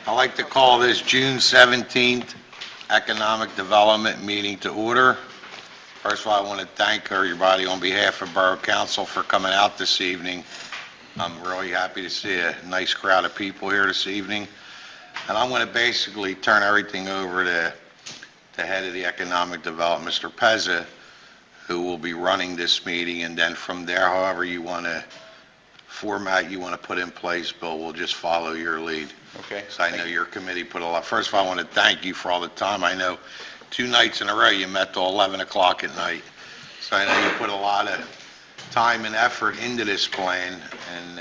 I'd like to call this June 17th Economic Development Meeting to order. First of all, I want to thank everybody on behalf of Borough Council for coming out this evening. I'm really happy to see a nice crowd of people here this evening. And I'm going to basically turn everything over to the head of the Economic Development, Mr. Pezza, who will be running this meeting. And then from there, however you want to format you want to put in place, Bill, we'll just follow your lead. Okay. So I know your committee put a lot. First of all, I want to thank you for all the time. I know 2 nights in a row you met till 11 o'clock at night. So I know you put a lot of time and effort into this plan. And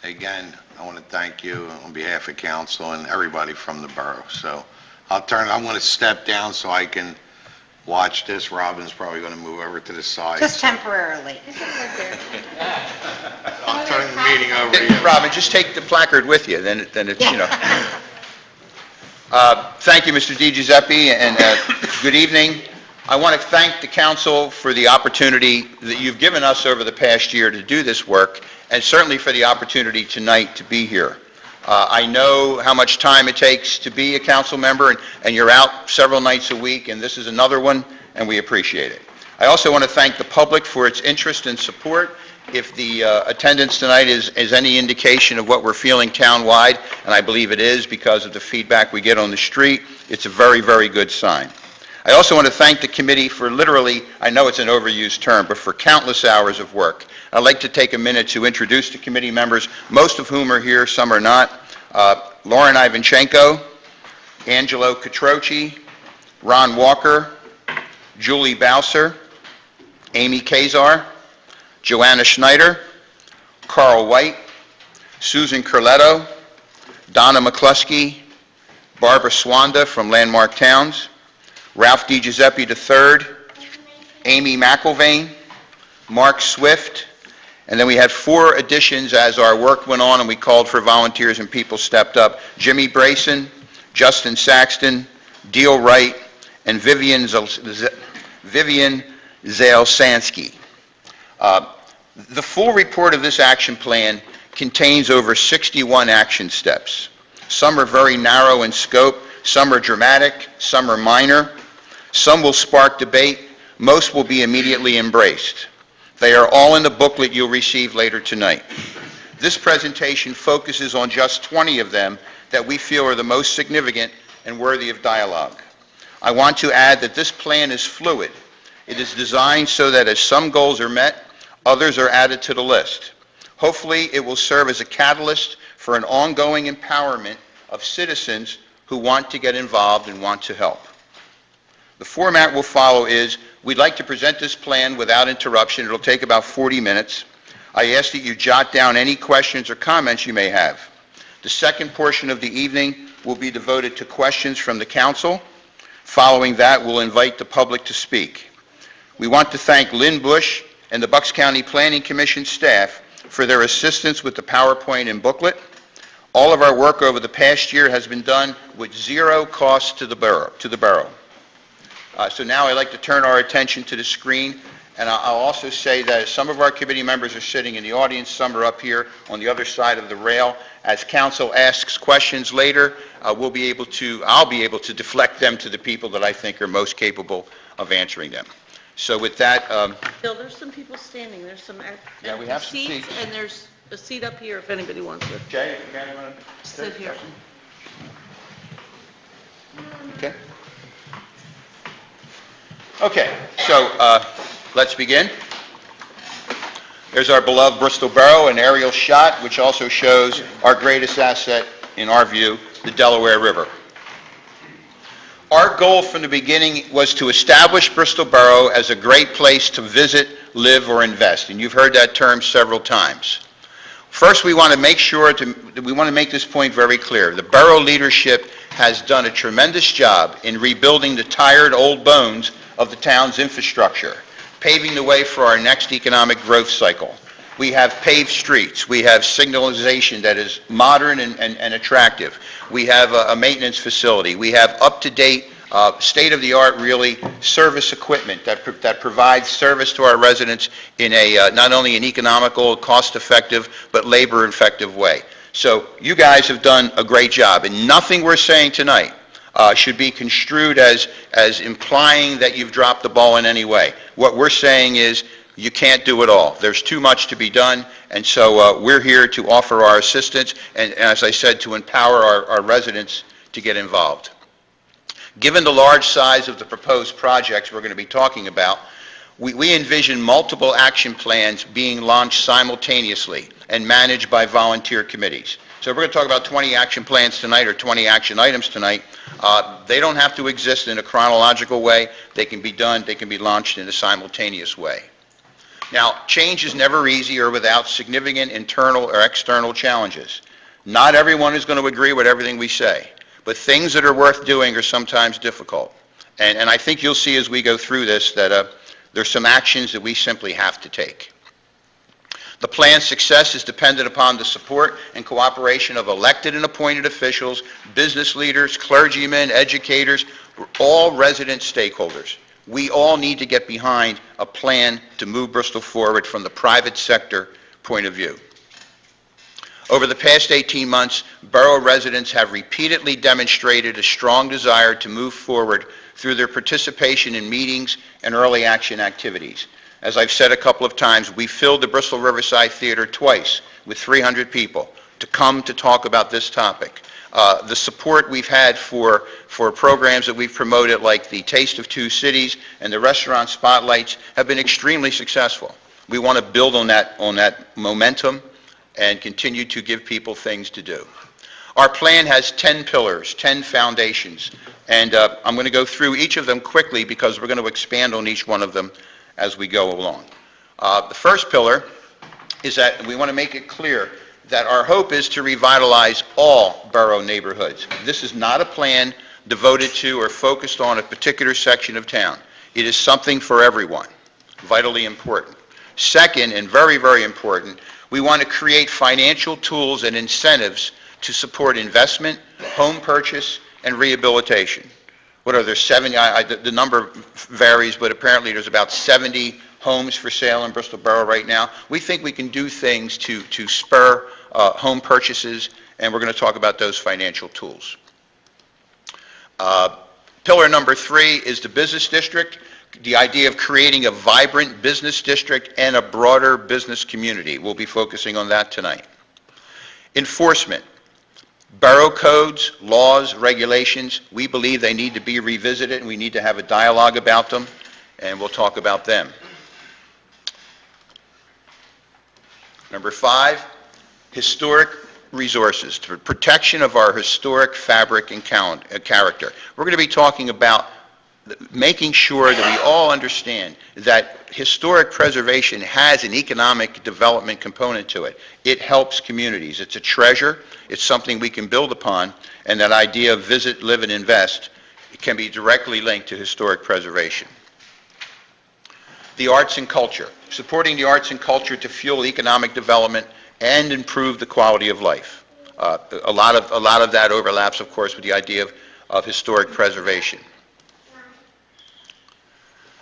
again, I want to thank you on behalf of council and everybody from the borough. So I'm going to step down so I can watch this. Robin's probably going to move over to the side. Just temporarily. I'm turning the meeting over to you. Robin, just take the placard with you, then it's, you know. Thank you, Mr. Di Giuseppe, and good evening. I want to thank the council for the opportunity that you've given us over the past year to do this work, and certainly for the opportunity tonight to be here. I know how much time it takes to be a council member, and you're out several nights a week, and this is another one, and we appreciate it. I also want to thank the public for its interest and support. If the attendance tonight is any indication of what we're feeling townwide, and I believe it is because of the feedback we get on the street, it's a very, very good sign. I also want to thank the committee for literally, I know it's an overused term, but for countless hours of work. I'd like to take a minute to introduce the committee members, most of whom are here, some are not. Lauren Ivanchenko, Angelo Catroci, Ron Walker, Julie Bowser, Amy Kazar, Joanna Schneider, Carl White, Susan Curletto, Donna McCluskey, Barbara Swanda from Landmark Towns, Ralph Di Giuseppe III, Amy McIlvain, Mark Swift, and then we had 4 additions as our work went on and we called for volunteers and people stepped up. Jimmy Brayson, Justin Saxton, Deal Wright, and Vivian Zalsansky. The full report of this action plan contains over 61 action steps. Some are very narrow in scope, some are dramatic, some are minor, some will spark debate, most will be immediately embraced. They are all in the booklet you'll receive later tonight. This presentation focuses on just 20 of them that we feel are the most significant and worthy of dialogue. I want to add that this plan is fluid. It is designed so that as some goals are met, others are added to the list. Hopefully, it will serve as a catalyst for an ongoing empowerment of citizens who want to get involved and want to help. The format we'll follow is, we'd like to present this plan without interruption. It'll take about 40 minutes. I ask that you jot down any questions or comments you may have. The second portion of the evening will be devoted to questions from the council. Following that, we'll invite the public to speak. We want to thank Lynn Bush and the Bucks County Planning Commission staff for their assistance with the PowerPoint and booklet. All of our work over the past year has been done with 0 cost to the borough. So now I'd like to turn our attention to the screen, and I'll also say that some of our committee members are sitting in the audience, some are up here on the other side of the rail. As council asks questions later, I'll be able to deflect them to the people that I think are most capable of answering them. So with that, Bill, there's some people standing. There's some Yeah, we have some seats. and there's a seat up here if anybody wants to Jay, if you guys want to sit here. Okay. Okay, so let's begin. There's our beloved Bristol Borough, an aerial shot, which also shows our greatest asset, in our view, the Delaware River. Our goal from the beginning was to establish Bristol Borough as a great place to visit, live, or invest, and you've heard that term several times. First, we want to make this point very clear. The borough leadership has done a tremendous job in rebuilding the tired old bones of the town's infrastructure, paving the way for our next economic growth cycle. We have paved streets. We have signalization that is modern and attractive. We have a maintenance facility. We have up-to-date, state-of-the-art, really, service equipment that provides service to our residents in a not only an economical, cost-effective, but labor-effective way. So you guys have done a great job, and nothing we're saying tonight should be construed as implying that you've dropped the ball in any way. What we're saying is you can't do it all. There's too much to be done, and so we're here to offer our assistance and, as I said, to empower our residents to get involved. Given the large size of the proposed projects we're going to be talking about, we envision multiple action plans being launched simultaneously and managed by volunteer committees. So if we're going to talk about 20 action plans tonight or 20 action items tonight. They don't have to exist in a chronological way. They can be done, they can be launched in a simultaneous way. Now, change is never easy or without significant internal or external challenges. Not everyone is going to agree with everything we say, but things that are worth doing are sometimes difficult. And I think you'll see as we go through this that there's some actions that we simply have to take. The plan's success is dependent upon the support and cooperation of elected and appointed officials, business leaders, clergymen, educators, all resident stakeholders. We all need to get behind a plan to move Bristol forward from the private sector point of view. Over the past 18 months, borough residents have repeatedly demonstrated a strong desire to move forward through their participation in meetings and early action activities. As I've said a couple of times, we filled the Bristol Riverside Theater twice with 300 people to come to talk about this topic. The support we've had for programs that we've promoted, like the Taste of Two Cities and the restaurant spotlights, have been extremely successful. We want to build on that momentum and continue to give people things to do. Our plan has 10 pillars, 10 foundations, and I'm going to go through each of them quickly because we're going to expand on each one of them as we go along. The first pillar is that we want to make it clear that our hope is to revitalize all borough neighborhoods. This is not a plan devoted to or focused on a particular section of town. It is something for everyone, vitally important. Second, and very, very important, we want to create financial tools and incentives to support investment, home purchase, and rehabilitation. What are there, 70? The number varies, but apparently there's about 70 homes for sale in Bristol Borough right now. We think we can do things to spur home purchases, and we're going to talk about those financial tools. Pillar number 3 is the business district, the idea of creating a vibrant business district and a broader business community. We'll be focusing on that tonight. Enforcement. Borough codes, laws, regulations, we believe they need to be revisited, and we need to have a dialogue about them, and we'll talk about them. Number 5, historic resources, for protection of our historic fabric and character. We're going to be talking about making sure that we all understand that historic preservation has an economic development component to it. It helps communities. It's a treasure. It's something we can build upon, and that idea of visit, live, and invest can be directly linked to historic preservation. The arts and culture, supporting the arts and culture to fuel economic development and improve the quality of life. A lot of that overlaps, of course, with the idea of historic preservation.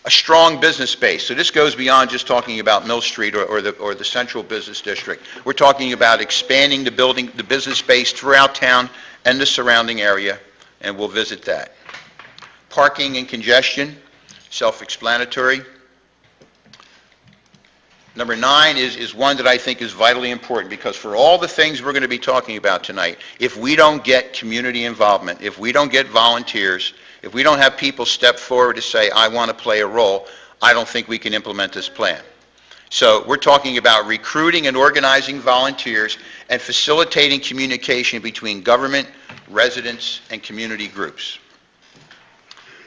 A strong business base. So this goes beyond just talking about Mill Street or the central business district. We're talking about expanding the business base throughout town and the surrounding area, and we'll visit that. Parking and congestion, self-explanatory. Number 9 is one that I think is vitally important, because for all the things we're going to be talking about tonight, if we don't get community involvement, if we don't get volunteers, if we don't have people step forward to say, I want to play a role, I don't think we can implement this plan. So we're talking about recruiting and organizing volunteers and facilitating communication between government, residents, and community groups.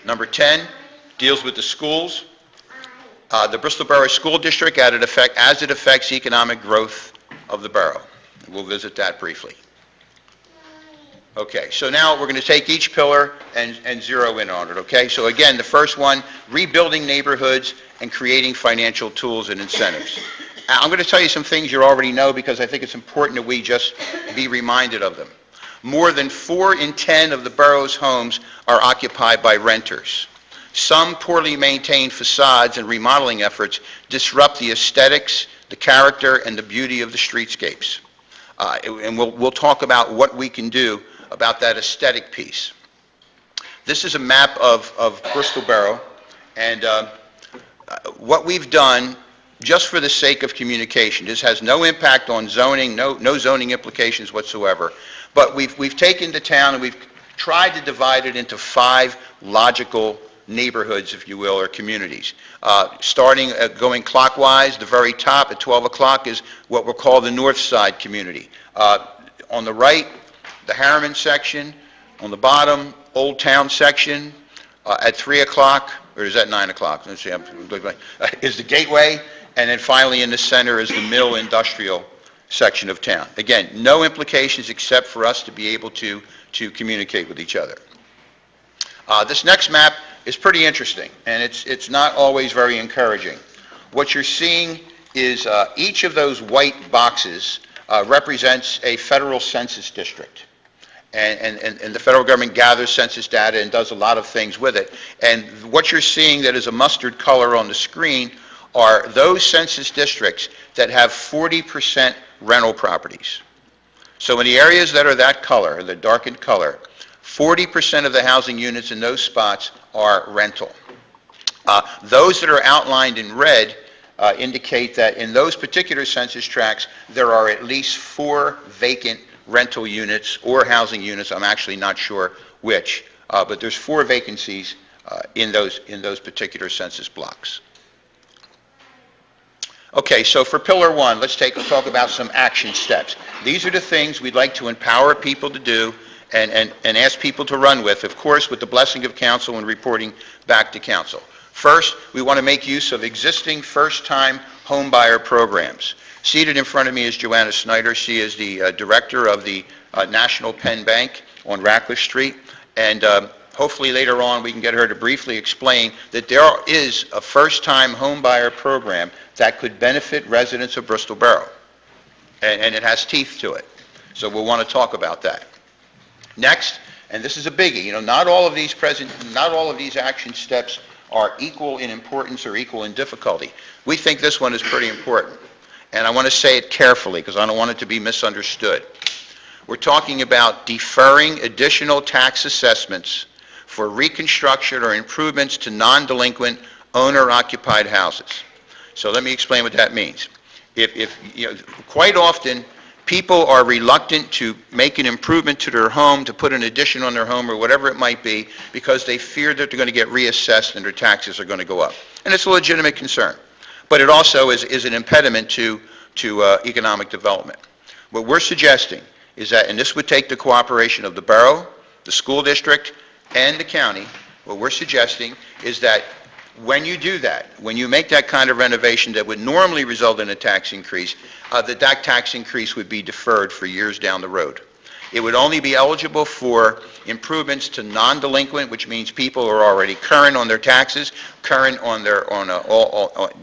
Number 10 deals with the schools. The Bristol Borough School District as it affects economic growth of the borough. We'll visit that briefly. Okay, so now we're going to take each pillar and zero in on it, okay? So again, the first one, rebuilding neighborhoods and creating financial tools and incentives. I'm going to tell you some things you already know, because I think it's important that we just be reminded of them. More than 4 in 10 of the borough's homes are occupied by renters. Some poorly maintained facades and remodeling efforts disrupt the aesthetics, the character, and the beauty of the streetscapes. And we'll talk about what we can do about that aesthetic piece. This is a map of Bristol Borough, and what we've done, just for the sake of communication, this has no impact on zoning, no zoning implications whatsoever, but we've taken the town and we've tried to divide it into 5 logical neighborhoods, if you will, or communities. Starting going clockwise, the very top at 12 o'clock is what we'll call the North Side community. On the right, the Harriman section. On the bottom, Old Town section. At 3 o'clock, or is that 9 o'clock? Let's see, is the Gateway. And then finally in the center is the Mill Industrial section of town. Again, no implications except for us to be able to communicate with each other. This next map is pretty interesting, and it's not always very encouraging. What you're seeing is each of those white boxes represents a federal census district. And the federal government gathers census data and does a lot of things with it. And what you're seeing that is a mustard color on the screen are those census districts that have 40% rental properties. So in the areas that are that color, the darkened color, 40% of the housing units in those spots are rental. Those that are outlined in red indicate that in those particular census tracts, there are at least 4 vacant rental units or housing units. I'm actually not sure which, but there's 4 vacancies in those particular census blocks. Okay, so for Pillar 1, let's talk about some action steps. These are the things we'd like to empower people to do and ask people to run with, of course, with the blessing of council and reporting back to council. First, we want to make use of existing first-time homebuyer programs. Seated in front of me is Joanna Snyder. She is the director of the National Penn Bank on Ratcliffe Street, and hopefully later on we can get her to briefly explain that there is a first-time homebuyer program that could benefit residents of Bristol Borough, and it has teeth to it. So we'll want to talk about that. Next, and this is a biggie, not all of these action steps are equal in importance or equal in difficulty. We think this one is pretty important, and I want to say it carefully because I don't want it to be misunderstood. We're talking about deferring additional tax assessments for reconstruction or improvements to non-delinquent owner-occupied houses. So let me explain what that means. Quite often, people are reluctant to make an improvement to their home, to put an addition on their home or whatever it might be, because they fear that they're going to get reassessed and their taxes are going to go up. And it's a legitimate concern. But it also is an impediment to economic development. What we're suggesting is that, and this would take the cooperation of the borough, the school district, and the county, what we're suggesting is that when you do that, when you make that kind of renovation that would normally result in a tax increase, that tax increase would be deferred for years down the road. It would only be eligible for improvements to non-delinquent, which means people are already current on their taxes, current on their,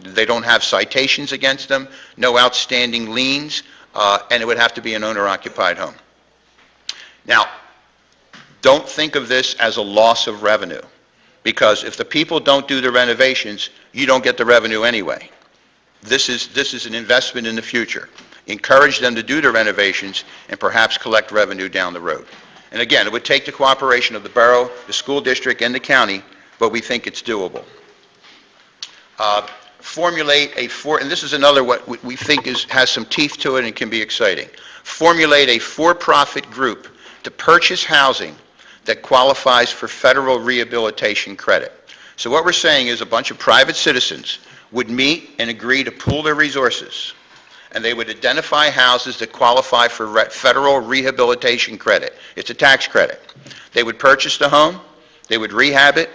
they don't have citations against them, no outstanding liens, and it would have to be an owner-occupied home. Now, don't think of this as a loss of revenue, because if the people don't do the renovations, you don't get the revenue anyway. This is an investment in the future. Encourage them to do the renovations and perhaps collect revenue down the road. And again, it would take the cooperation of the borough, the school district, and the county, but we think it's doable. And this is another what we think has some teeth to it and can be exciting. Formulate a for-profit group to purchase housing that qualifies for federal rehabilitation credit. So what we're saying is a bunch of private citizens would meet and agree to pool their resources, and they would identify houses that qualify for federal rehabilitation credit. It's a tax credit. They would purchase the home, they would rehab it,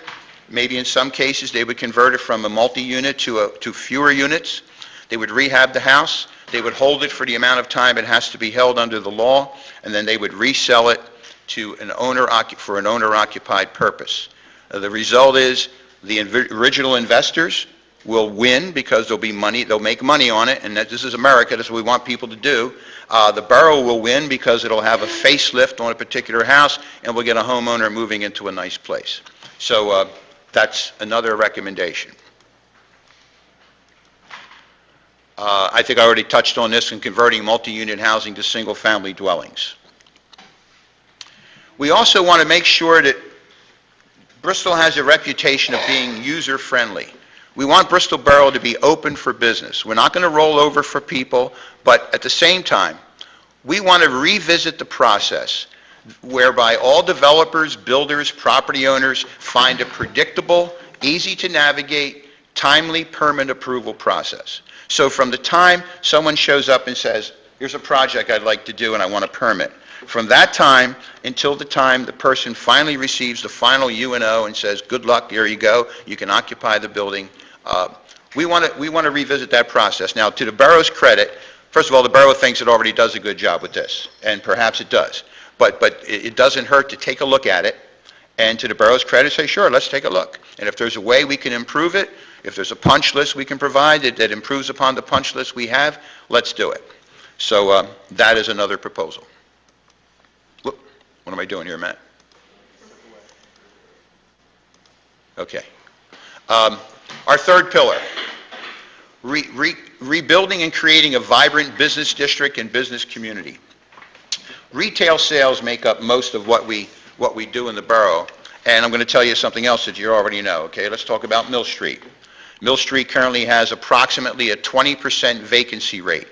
maybe in some cases they would convert it from a multi-unit to fewer units. They would rehab the house, they would hold it for the amount of time it has to be held under the law, and then they would resell it to for an owner-occupied purpose. The result is the original investors will win because there'll be money, they'll make money on it, and this is America, that's what we want people to do. The borough will win because it'll have a facelift on a particular house, and we'll get a homeowner moving into a nice place. So that's another recommendation. I think I already touched on this in converting multi-unit housing to single-family dwellings. We also want to make sure that Bristol has a reputation of being user-friendly. We want Bristol Borough to be open for business. We're not going to roll over for people, but at the same time, we want to revisit the process whereby all developers, builders, property owners find a predictable, easy to navigate, timely permit approval process. So from the time someone shows up and says, here's a project I'd like to do and I want a permit, from that time until the time the person finally receives the final UNO and says, good luck, here you go, you can occupy the building, we want to revisit that process. Now, to the borough's credit, first of all, the borough thinks it already does a good job with this, and perhaps it does. But it doesn't hurt to take a look at it, and to the borough's credit, say, sure, let's take a look. And if there's a way we can improve it, if there's a punch list we can provide that improves upon the punch list we have, let's do it. So that is another proposal. Look, what am I doing here, Matt? Okay. Our third pillar, rebuilding and creating a vibrant business district and business community. Retail sales make up most of what we do in the borough, and I'm going to tell you something else that you already know. Okay, let's talk about Mill Street. Mill Street currently has approximately a 20% vacancy rate.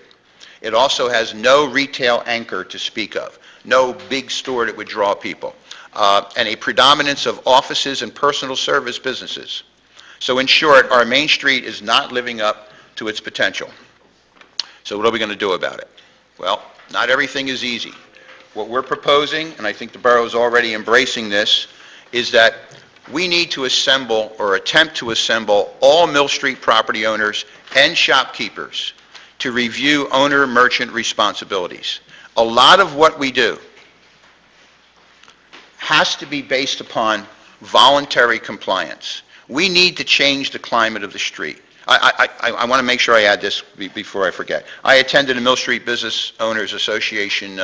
It also has no retail anchor to speak of, no big store that would draw people, and a predominance of offices and personal service businesses. So in short, our Main Street is not living up to its potential. So what are we going to do about it? Well, not everything is easy. What we're proposing, and I think the borough is already embracing this, is that we need to assemble or attempt to assemble all Mill Street property owners and shopkeepers to review owner-merchant responsibilities. A lot of what we do has to be based upon voluntary compliance. We need to change the climate of the street. I want to make sure I add this before I forget. I attended a Mill Street Business Owners Association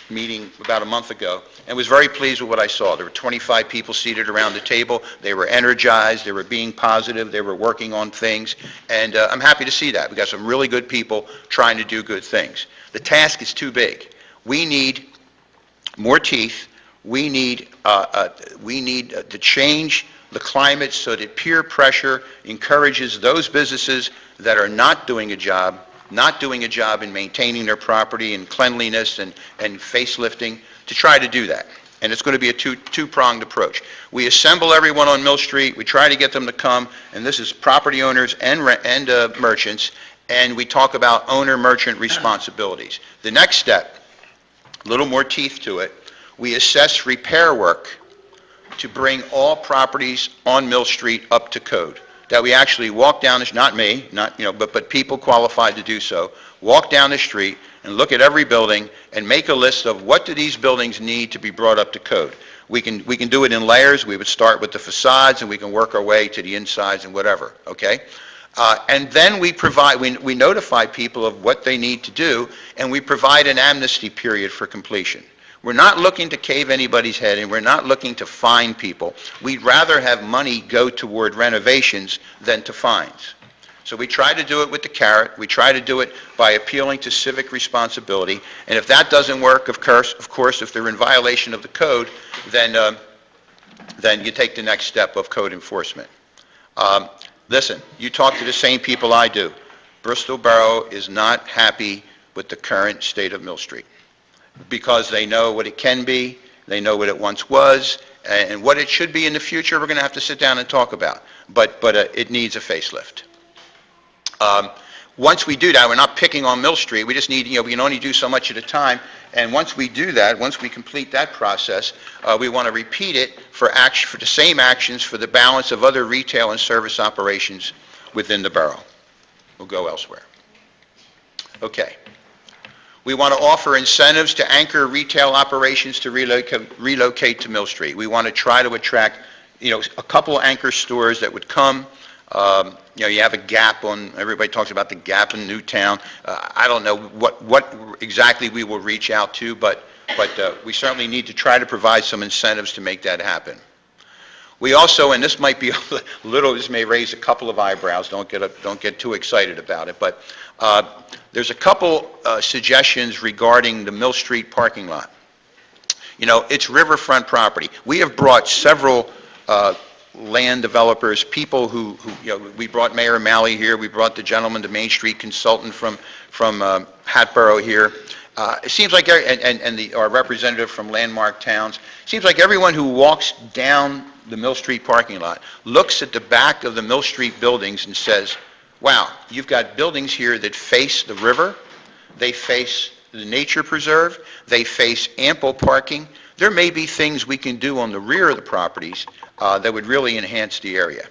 meeting about a month ago and was very pleased with what I saw. There were 25 people seated around the table. They were energized, they were being positive, they were working on things, and I'm happy to see that. We got some really good people trying to do good things. The task is too big. We need more teeth. We need to change the climate so that peer pressure encourages those businesses that are not doing a job in maintaining their property and cleanliness and facelifting, to try to do that. And it's going to be a two-pronged approach. We assemble everyone on Mill Street, we try to get them to come, and this is property owners and merchants, and we talk about owner-merchant responsibilities. The next step, a little more teeth to it, we assess repair work to bring all properties on Mill Street up to code. That we actually walk down, not me, but people qualified to do so, walk down the street and look at every building and make a list of what do these buildings need to be brought up to code. We can do it in layers. We would start with the facades and we can work our way to the insides and whatever, okay? And then we notify people of what they need to do, and we provide an amnesty period for completion. We're not looking to cave anybody's head, and we're not looking to fine people. We'd rather have money go toward renovations than to fines. So we try to do it with the carrot. We try to do it by appealing to civic responsibility. And if that doesn't work, of course, if they're in violation of the code, then you take the next step of code enforcement. Listen, you talk to the same people I do. Bristol Borough is not happy with the current state of Mill Street, because they know what it can be, they know what it once was, and what it should be in the future we're going to have to sit down and talk about. But it needs a facelift. Once we do that, we're not picking on Mill Street, we just need, we can only do so much at a time, and once we do that, once we complete that process, we want to repeat it for the same actions for the balance of other retail and service operations within the borough. We'll go elsewhere. Okay. We want to offer incentives to anchor retail operations to relocate to Mill Street. We want to try to attract, a couple anchor stores that would come. You have a Gap everybody talks about the Gap in Newtown. I don't know what exactly we will reach out to, but we certainly need to try to provide some incentives to make that happen. We also, and this might be a little, this may raise a couple of eyebrows, don't get too excited about it, but there's a couple suggestions regarding the Mill Street parking lot. You know, it's riverfront property. We have brought several land developers, people who, you know, we brought Mayor Malley here, we brought the gentleman, the Main Street consultant from Hatboro here. It seems like, our representative from Landmark Towns, it seems like everyone who walks down the Mill Street parking lot looks at the back of the Mill Street buildings and says, wow, you've got buildings here that face the river, they face the nature preserve, they face ample parking. There may be things we can do on the rear of the properties that would really enhance the area.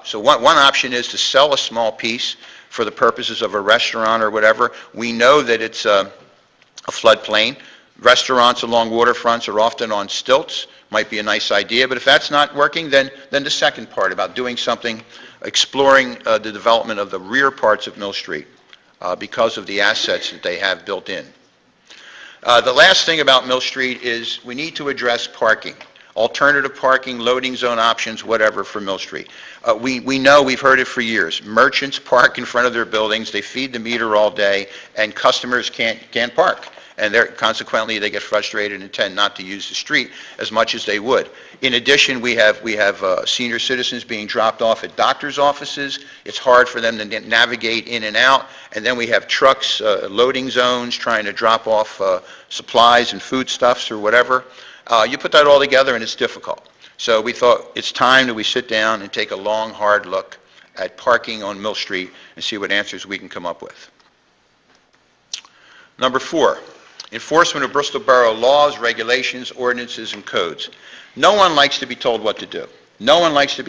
So one option is to sell a small piece for the purposes of a restaurant or whatever. We know that it's a floodplain. Restaurants along waterfronts are often on stilts. Might be a nice idea, but if that's not working, then the second part about doing something, exploring the development of the rear parts of Mill Street because of the assets that they have built in. The last thing about Mill Street is we need to address parking. Alternative parking, loading zone options, whatever for Mill Street. We know, we've heard it for years. Merchants park in front of their buildings, they feed the meter all day, and customers can't park. And consequently, they get frustrated and tend not to use the street as much as they would. In addition, we have senior citizens being dropped off at doctor's offices. It's hard for them to navigate in and out. And then we have trucks, loading zones, trying to drop off supplies and foodstuffs or whatever. You put that all together and it's difficult. So we thought it's time that we sit down and take a long, hard look at parking on Mill Street and see what answers we can come up with. Number 4. Enforcement of Bristol Borough laws, regulations, ordinances, and codes. No one likes to be told what to do. No one likes to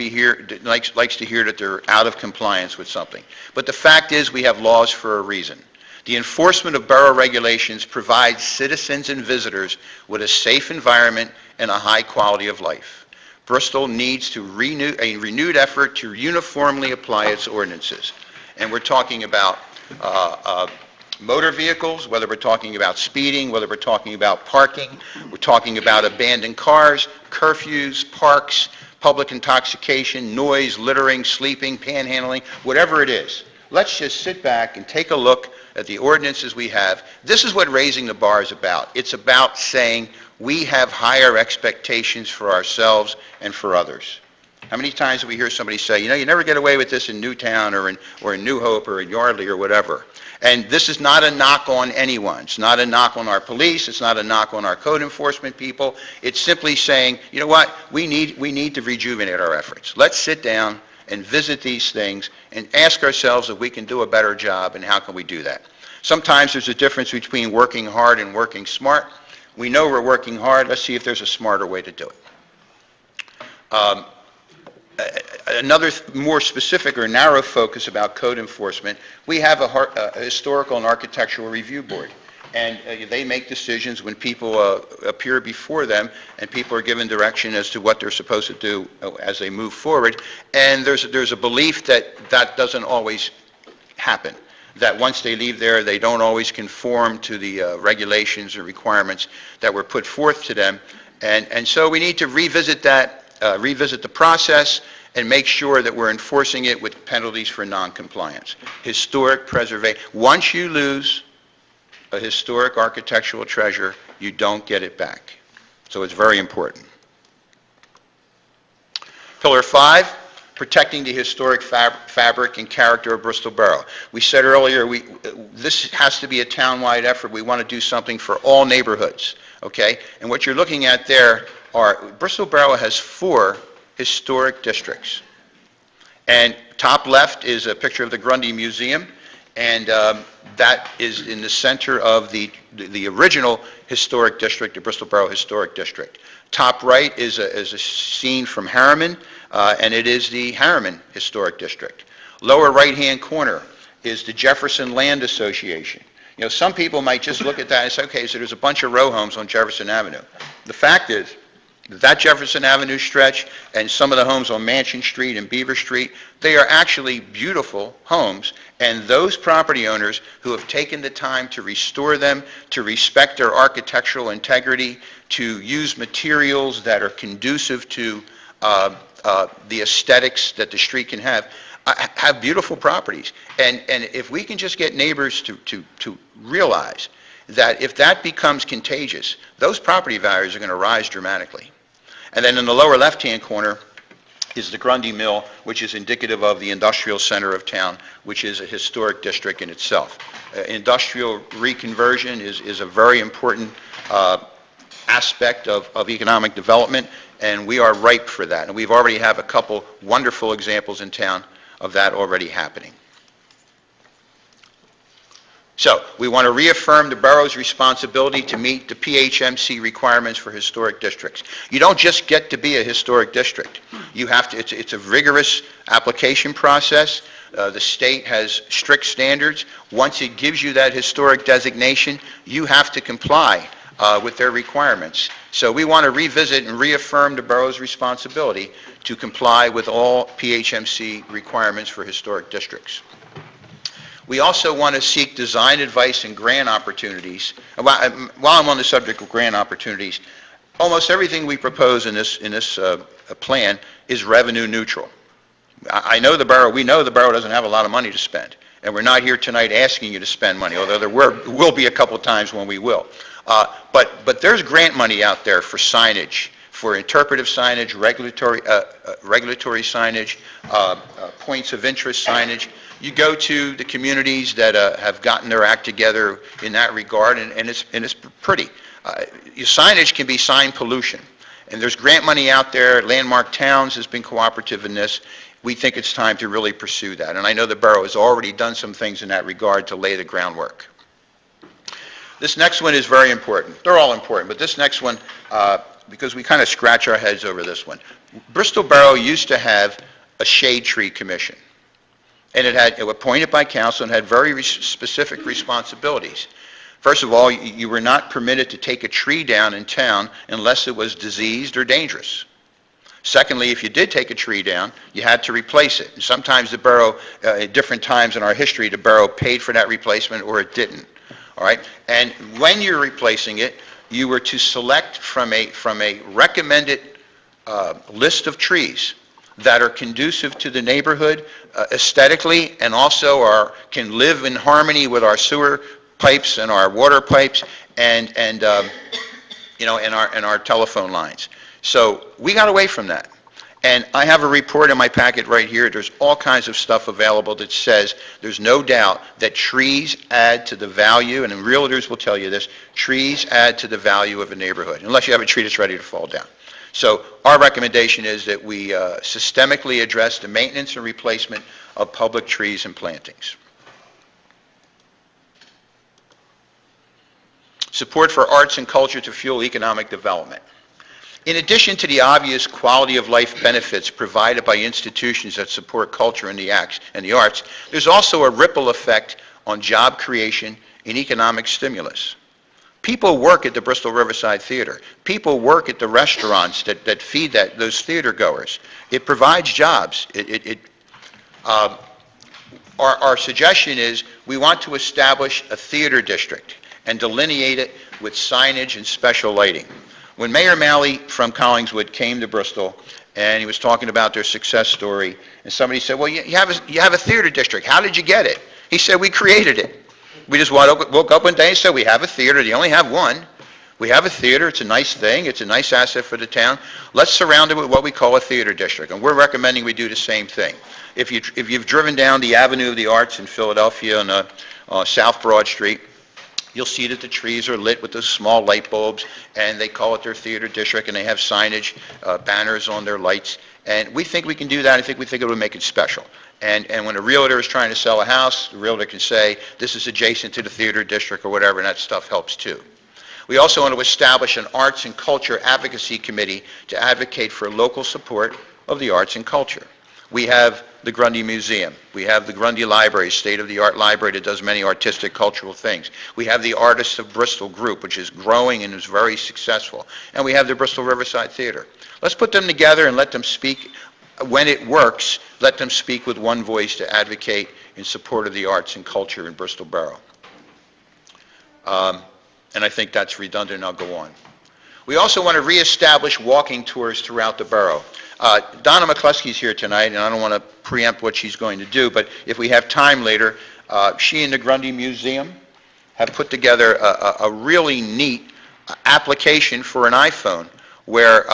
likes to hear that they're out of compliance with something. But the fact is we have laws for a reason. The enforcement of borough regulations provides citizens and visitors with a safe environment and a high quality of life. Bristol needs to a renewed effort to uniformly apply its ordinances. And we're talking about motor vehicles, whether we're talking about speeding, whether we're talking about parking, we're talking about abandoned cars, curfews, parks, public intoxication, noise, littering, sleeping, panhandling, whatever it is. Let's just sit back and take a look at the ordinances we have. This is what raising the bar is about. It's about saying we have higher expectations for ourselves and for others. How many times do we hear somebody say, you know, you never get away with this in Newtown or in New Hope or in Yardley or whatever. And this is not a knock on anyone. It's not a knock on our police. It's not a knock on our code enforcement people. It's simply saying, you know what, we need to rejuvenate our efforts. Let's sit down and visit these things and ask ourselves if we can do a better job and how can we do that. Sometimes there's a difference between working hard and working smart. We know we're working hard. Let's see if there's a smarter way to do it. Another more specific or narrow focus about code enforcement, we have a historical and architectural review board. And they make decisions when people appear before them and people are given direction as to what they're supposed to do as they move forward. And there's a belief that that doesn't always happen, that once they leave there, they don't always conform to the regulations or requirements that were put forth to them. And so we need to revisit that, revisit the process, and make sure that we're enforcing it with penalties for non-compliance. Historic preservation. Once you lose a historic architectural treasure, you don't get it back. So it's very important. Pillar 5, protecting the historic fabric and character of Bristol Borough. We said earlier, this has to be a town-wide effort. We want to do something for all neighborhoods, okay? And what you're looking at there are, Bristol Borough has 4 historic districts. And top left is a picture of the Grundy Museum, and that is in the center of the original historic district, the Bristol Borough Historic District. Top right is a scene from Harriman, and it is the Harriman Historic District. Lower right-hand corner is the Jefferson Land Association. You know, some people might just look at that and say, okay, so there's a bunch of row homes on Jefferson Avenue. The fact is, that Jefferson Avenue stretch and some of the homes on Mansion Street and Beaver Street, they are actually beautiful homes, and those property owners who have taken the time to restore them, to respect their architectural integrity, to use materials that are conducive to the aesthetics that the street can have beautiful properties. And if we can just get neighbors to realize that if that becomes contagious, those property values are going to rise dramatically. And then in the lower left-hand corner is the Grundy Mill, which is indicative of the industrial center of town, which is a historic district in itself. Industrial reconversion is a very important aspect of economic development, and we are ripe for that. And we've already have a couple wonderful examples in town of that already happening. So, we want to reaffirm the borough's responsibility to meet the PHMC requirements for historic districts. You don't just get to be a historic district. You have to, it's a rigorous application process. The state has strict standards. Once it gives you that historic designation, you have to comply with their requirements. So we want to revisit and reaffirm the borough's responsibility to comply with all PHMC requirements for historic districts. We also want to seek design advice and grant opportunities. While I'm on the subject of grant opportunities, almost everything we propose in this plan is revenue neutral. I know the borough, we know the borough doesn't have a lot of money to spend, and we're not here tonight asking you to spend money, although there will be a couple times when we will. But there's grant money out there for signage, for interpretive signage, regulatory signage, points of interest signage. You go to the communities that have gotten their act together in that regard, and it's pretty. Your signage can be sign pollution, and there's grant money out there. Landmark Towns has been cooperative in this. We think it's time to really pursue that, and I know the borough has already done some things in that regard to lay the groundwork. This next one is very important. They're all important, but this next one, because we kind of scratch our heads over this one. Bristol Borough used to have a shade tree commission, and it was appointed by council and had very specific responsibilities. First of all, you were not permitted to take a tree down in town unless it was diseased or dangerous. Secondly, if you did take a tree down, you had to replace it. And sometimes the borough, at different times in our history, the borough paid for that replacement or it didn't. All right? And when you're replacing it, you were to select from a recommended list of trees that are conducive to the neighborhood aesthetically, and also can live in harmony with our sewer pipes and our water pipes and our telephone lines. So we got away from that. And I have a report in my packet right here. There's all kinds of stuff available that says there's no doubt that trees add to the value, and realtors will tell you this, trees add to the value of a neighborhood, unless you have a tree that's ready to fall down. So our recommendation is that we systemically address the maintenance and replacement of public trees and plantings. Support for arts and culture to fuel economic development. In addition to the obvious quality of life benefits provided by institutions that support culture and the arts, there's also a ripple effect on job creation and economic stimulus. People work at the Bristol Riverside Theater. People work at the restaurants that feed those theater goers. It provides jobs. Our suggestion is we want to establish a theater district and delineate it with signage and special lighting. When Mayor Malley from Collingswood came to Bristol and he was talking about their success story, and somebody said, well, you have a theater district. How did you get it? He said, we created it. We just woke up one day and said, we have a theater. They only have one. We have a theater. It's a nice thing. It's a nice asset for the town. Let's surround it with what we call a theater district. And we're recommending we do the same thing. If you've driven down the Avenue of the Arts in Philadelphia on South Broad Street, you'll see that the trees are lit with those small light bulbs, and they call it their theater district, and they have signage, banners on their lights. And we think we can do that. We think it would make it special. And when a realtor is trying to sell a house, the realtor can say, this is adjacent to the theater district or whatever, and that stuff helps too. We also want to establish an arts and culture advocacy committee to advocate for local support of the arts and culture. We have the Grundy Museum. We have the Grundy Library, state-of-the-art library that does many artistic, cultural things. We have the Artists of Bristol group, which is growing and is very successful. And we have the Bristol Riverside Theater. Let's put them together and let them speak. When it works, let them speak with one voice to advocate in support of the arts and culture in Bristol Borough. And I think that's redundant. I'll go on. We also want to reestablish walking tours throughout the borough. Donna McCluskey's here tonight, and I don't want to preempt what she's going to do, but if we have time later, she and the Grundy Museum have put together a really neat application for an iPhone where,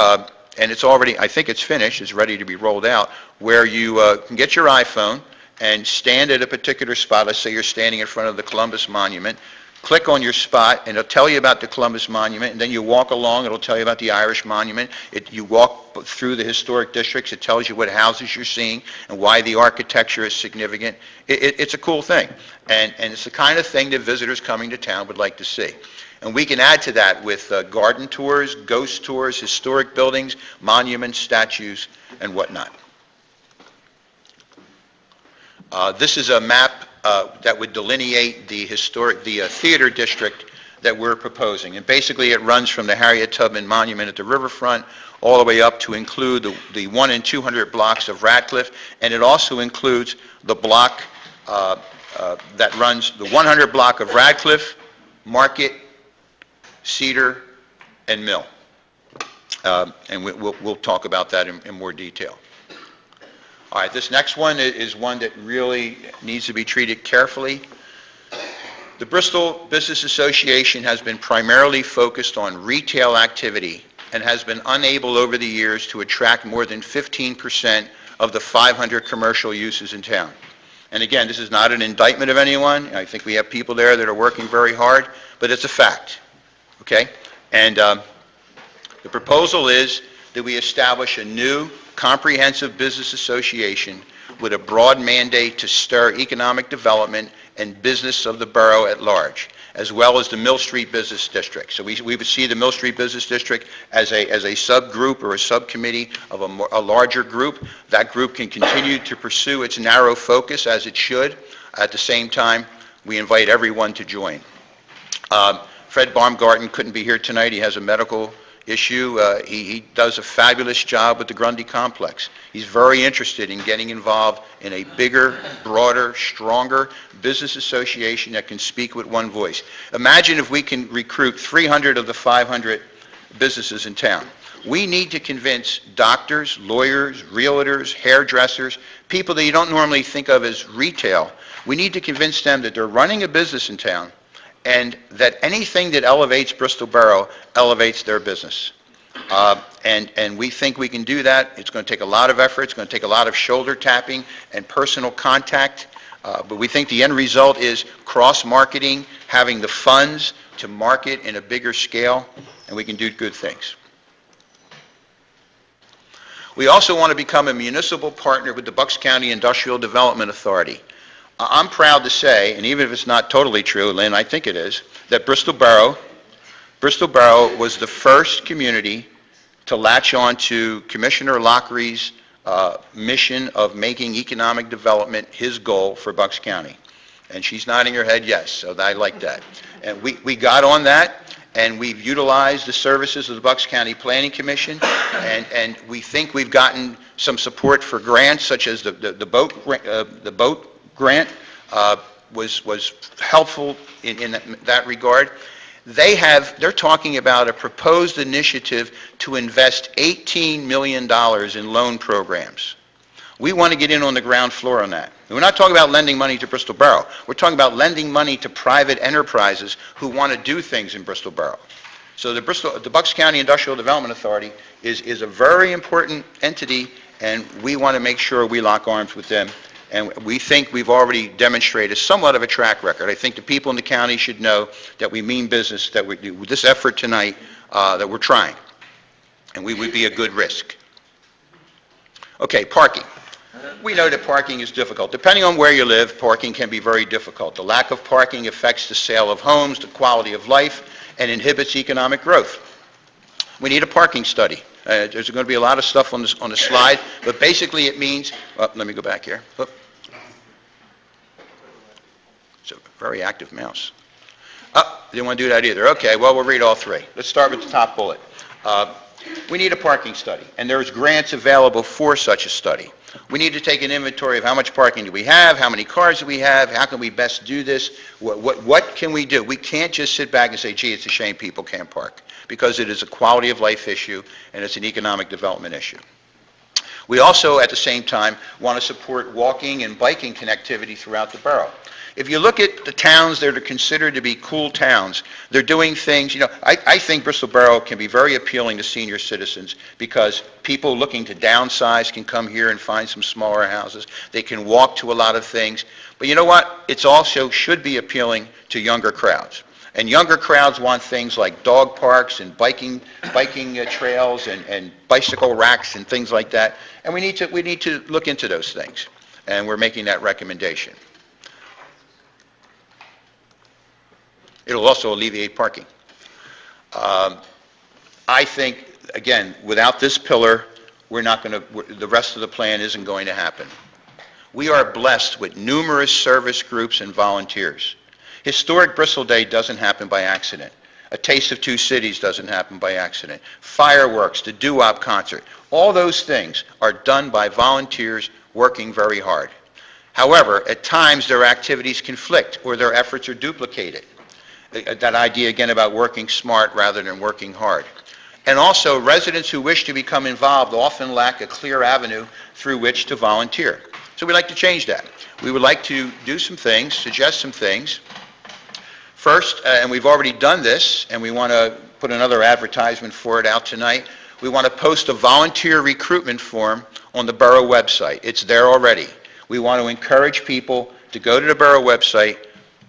and it's already, I think it's finished, it's ready to be rolled out, where you can get your iPhone and stand at a particular spot. Let's say you're standing in front of the Columbus Monument. Click on your spot, and it'll tell you about the Columbus Monument, and then you walk along, it'll tell you about the Irish Monument. You walk through the historic districts, it tells you what houses you're seeing and why the architecture is significant. It's a cool thing, and it's the kind of thing that visitors coming to town would like to see. And we can add to that with garden tours, ghost tours, historic buildings, monuments, statues, and whatnot. This is a map that would delineate the theater district that we're proposing. And basically it runs from the Harriet Tubman Monument at the riverfront all the way up to include the 1 and 200 blocks of Radcliffe, and it also includes the block that runs the 100 block of Radcliffe, Market, Cedar, and Mill. And we'll talk about that in more detail. All right, this next one is one that really needs to be treated carefully. The Bristol Business Association has been primarily focused on retail activity and has been unable over the years to attract more than 15% of the 500 commercial uses in town. And again, this is not an indictment of anyone. I think we have people there that are working very hard, but it's a fact, okay? And the proposal is that we establish a new comprehensive business association with a broad mandate to stir economic development and business of the borough at large, as well as the Mill Street Business District. So we would see the Mill Street Business District as a subgroup or a subcommittee of a larger group. That group can continue to pursue its narrow focus as it should. At the same time, we invite everyone to join. Fred Baumgarten couldn't be here tonight. He has a medical issue. He does a fabulous job with the Grundy Complex. He's very interested in getting involved in a bigger, broader, stronger business association that can speak with one voice. Imagine if we can recruit 300 of the 500 businesses in town. We need to convince doctors, lawyers, realtors, hairdressers, people that you don't normally think of as retail. We need to convince them that they're running a business in town and that anything that elevates Bristol Borough elevates their business. And we think we can do that. It's going to take a lot of effort. It's going to take a lot of shoulder tapping and personal contact. But we think the end result is cross-marketing, having the funds to market in a bigger scale, and we can do good things. We also want to become a municipal partner with the Bucks County Industrial Development Authority. I'm proud to say, and even if it's not totally true, Lynn, I think it is, that Bristol Borough was the first community to latch on to Commissioner Lockery's mission of making economic development his goal for Bucks County. And she's nodding her head yes, so I like that. And we got on that, and we've utilized the services of the Bucks County Planning Commission, and we think we've gotten some support for grants, such as the boat grant was helpful in that regard. They're talking about a proposed initiative to invest $18 million in loan programs. We want to get in on the ground floor on that. And we're not talking about lending money to Bristol Borough. We're talking about lending money to private enterprises who want to do things in Bristol Borough. So the Bucks County Industrial Development Authority is a very important entity, and we want to make sure we lock arms with them. And we think we've already demonstrated somewhat of a track record. I think the people in the county should know that we mean business, that we do this effort tonight, that we're trying. And we would be a good risk. Okay, parking. We know that parking is difficult. Depending on where you live, parking can be very difficult. The lack of parking affects the sale of homes, the quality of life, and inhibits economic growth. We need a parking study. There's going to be a lot of stuff on the slide, but basically it means, let me go back here. It's a very active mouse. Didn't want to do that either. Okay, well, we'll read all three. Let's start with the top bullet. We need a parking study, and there's grants available for such a study. We need to take an inventory of how much parking do we have, how many cars do we have, how can we best do this, what can we do? We can't just sit back and say, gee, it's a shame people can't park, because it is a quality of life issue and it's an economic development issue. We also, at the same time, want to support walking and biking connectivity throughout the borough. If you look at the towns that are considered to be cool towns, they're doing things, I think Bristol Borough can be very appealing to senior citizens because people looking to downsize can come here and find some smaller houses. They can walk to a lot of things. But you know what? It's also should be appealing to younger crowds. And younger crowds want things like dog parks and biking trails and bicycle racks and things like that. And we need to look into those things. And we're making that recommendation. It'll also alleviate parking. I think, again, without this pillar, the rest of the plan isn't going to happen. We are blessed with numerous service groups and volunteers. Historic Bristol Day doesn't happen by accident. A Taste of Two Cities doesn't happen by accident. Fireworks, the doo-wop concert, all those things are done by volunteers working very hard. However, at times their activities conflict or their efforts are duplicated. That idea again about working smart rather than working hard. And also, residents who wish to become involved often lack a clear avenue through which to volunteer. So we'd like to change that. We would like to do some things, suggest some things. First, and we've already done this, and we want to put another advertisement for it out tonight, we want to post a volunteer recruitment form on the borough website. It's there already. We want to encourage people to go to the borough website,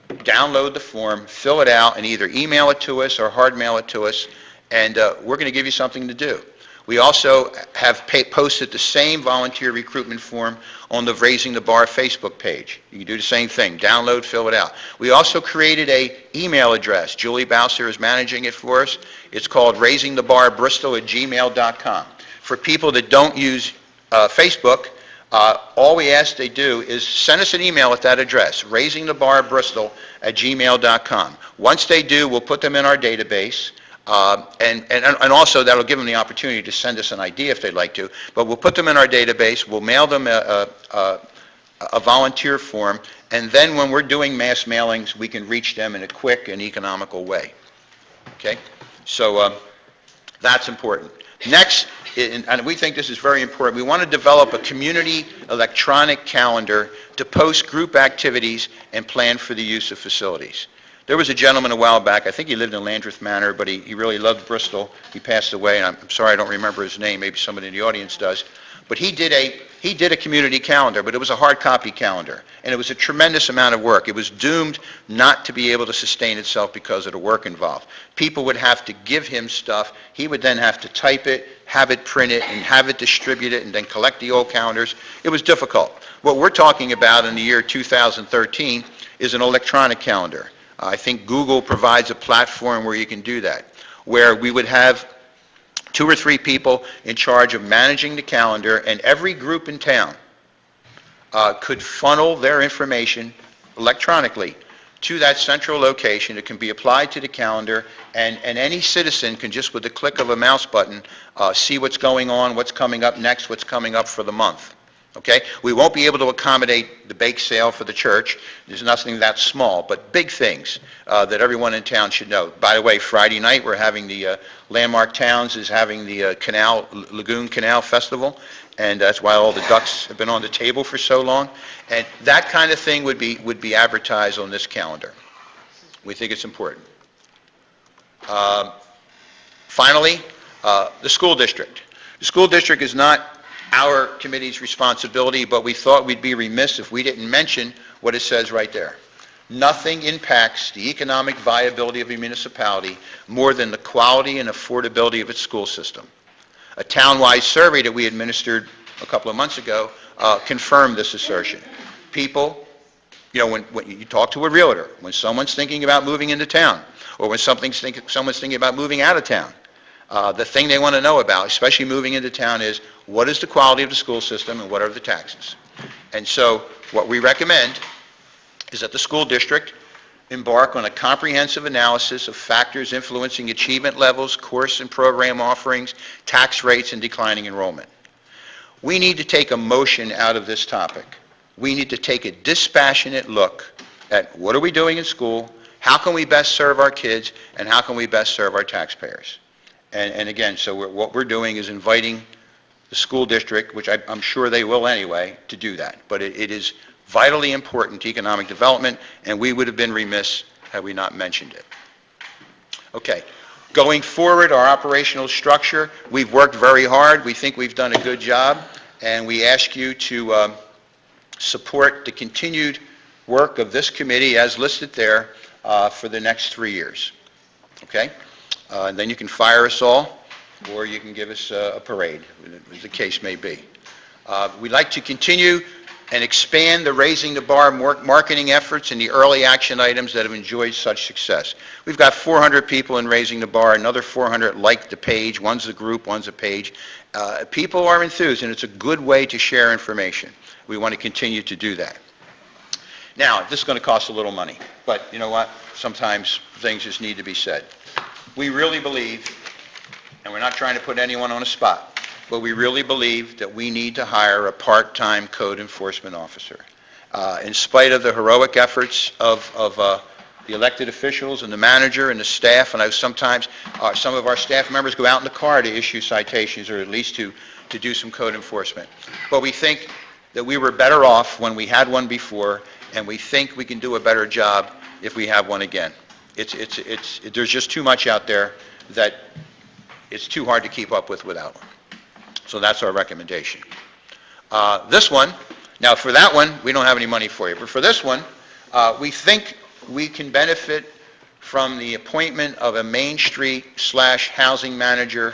download the form, fill it out, and either email it to us or hard mail it to us, and we're going to give you something to do. We also have posted the same volunteer recruitment form on the Raising the Bar Facebook page. You can do the same thing, download, fill it out. We also created an email address. Julie Bowser is managing it for us. It's called raisingthebarbristol@gmail.com. For people that don't use Facebook, all we ask they do is send us an email at that address, raisingthebarbristol@gmail.com. Once they do, we'll put them in our database, and also that'll give them the opportunity to send us an idea if they'd like to, but we'll put them in our database, we'll mail them a volunteer form, and then when we're doing mass mailings, we can reach them in a quick and economical way. Okay? So that's important. Next, and we think this is very important, we want to develop a community electronic calendar to post group activities and plan for the use of facilities. There was a gentleman a while back, I think he lived in Landreth Manor, but he really loved Bristol. He passed away, and I'm sorry I don't remember his name, maybe somebody in the audience does. But he did a community calendar, but it was a hard copy calendar, and it was a tremendous amount of work. It was doomed not to be able to sustain itself because of the work involved. People would have to give him stuff. He would then have to type it, have it printed, and have it distributed, and then collect the old calendars. It was difficult. What we're talking about in the year 2013 is an electronic calendar. I think Google provides a platform where you can do that, where we would have 2 or 3 people in charge of managing the calendar, and every group in town could funnel their information electronically to that central location. It can be applied to the calendar, and any citizen can just with the click of a mouse button see what's going on, what's coming up next, what's coming up for the month. Okay? We won't be able to accommodate the bake sale for the church. There's nothing that small, but big things that everyone in town should know. By the way, Friday night we're having the Landmark Towns is having the Lagoon Canal Festival, and that's why all the ducks have been on the table for so long. And that kind of thing would be advertised on this calendar. We think it's important. Finally, the school district. The school district is not our committee's responsibility, but we thought we'd be remiss if we didn't mention what it says right there. Nothing impacts the economic viability of a municipality more than the quality and affordability of its school system. A town-wide survey that we administered a couple of months ago confirmed this assertion. People, when you talk to a realtor, when someone's thinking about moving into town, or when someone's thinking about moving out of town, the thing they want to know about, especially moving into town, is what is the quality of the school system and what are the taxes? And so what we recommend is that the school district embark on a comprehensive analysis of factors influencing achievement levels, course and program offerings, tax rates, and declining enrollment. We need to take emotion out of this topic. We need to take a dispassionate look at what are we doing in school, how can we best serve our kids, and how can we best serve our taxpayers. And again, so what we're doing is inviting the school district, which I'm sure they will anyway, to do that. But it is vitally important to economic development, and we would have been remiss had we not mentioned it. Okay. Going forward, our operational structure, we've worked very hard. We think we've done a good job, and we ask you to support the continued work of this committee as listed there for the next 3 years. Okay? And then you can fire us all, or you can give us a parade, as the case may be. We'd like to continue and expand the Raising the Bar marketing efforts and the early action items that have enjoyed such success. We've got 400 people in Raising the Bar, another 400 liked the page, one's a group, one's a page. People are enthused, and it's a good way to share information. We want to continue to do that. Now, this is going to cost a little money, but you know what? Sometimes things just need to be said. We really believe, and we're not trying to put anyone on a spot, but we really believe that we need to hire a part-time code enforcement officer. In spite of the heroic efforts of the elected officials and the manager and the staff, and sometimes some of our staff members go out in the car to issue citations or at least to do some code enforcement. But we think that we were better off when we had one before, and we think we can do a better job if we have one again. There's just too much out there that it's too hard to keep up with without one. So that's our recommendation. This one, now for that one, we don't have any money for you, but for this one, we think we can benefit from the appointment of a Main Street/housing manager,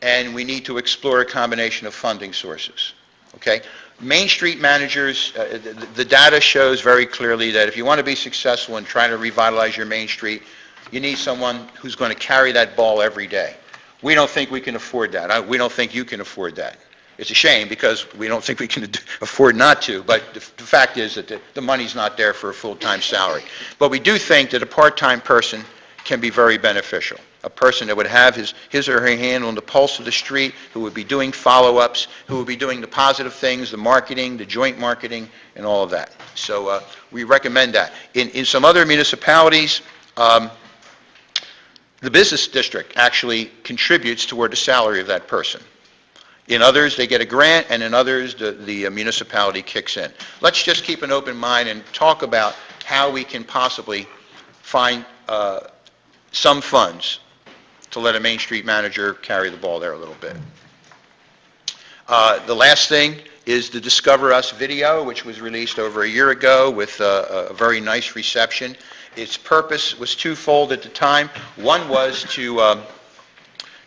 and we need to explore a combination of funding sources. Okay? Main Street managers, the data shows very clearly that if you want to be successful in trying to revitalize your Main Street, you need someone who's going to carry that ball every day. We don't think we can afford that. We don't think you can afford that. It's a shame because we don't think we can afford not to, but the fact is that the money's not there for a full-time salary. But we do think that a part-time person can be very beneficial. A person that would have his or her hand on the pulse of the street, who would be doing follow-ups, who would be doing the positive things, the marketing, the joint marketing, and all of that. So we recommend that. In some other municipalities, the business district actually contributes toward the salary of that person. In others, they get a grant, and in others, the municipality kicks in. Let's just keep an open mind and talk about how we can possibly find some funds to let a Main Street manager carry the ball there a little bit. The last thing is the Discover Us video, which was released over a year ago with a very nice reception. Its purpose was twofold at the time. One was to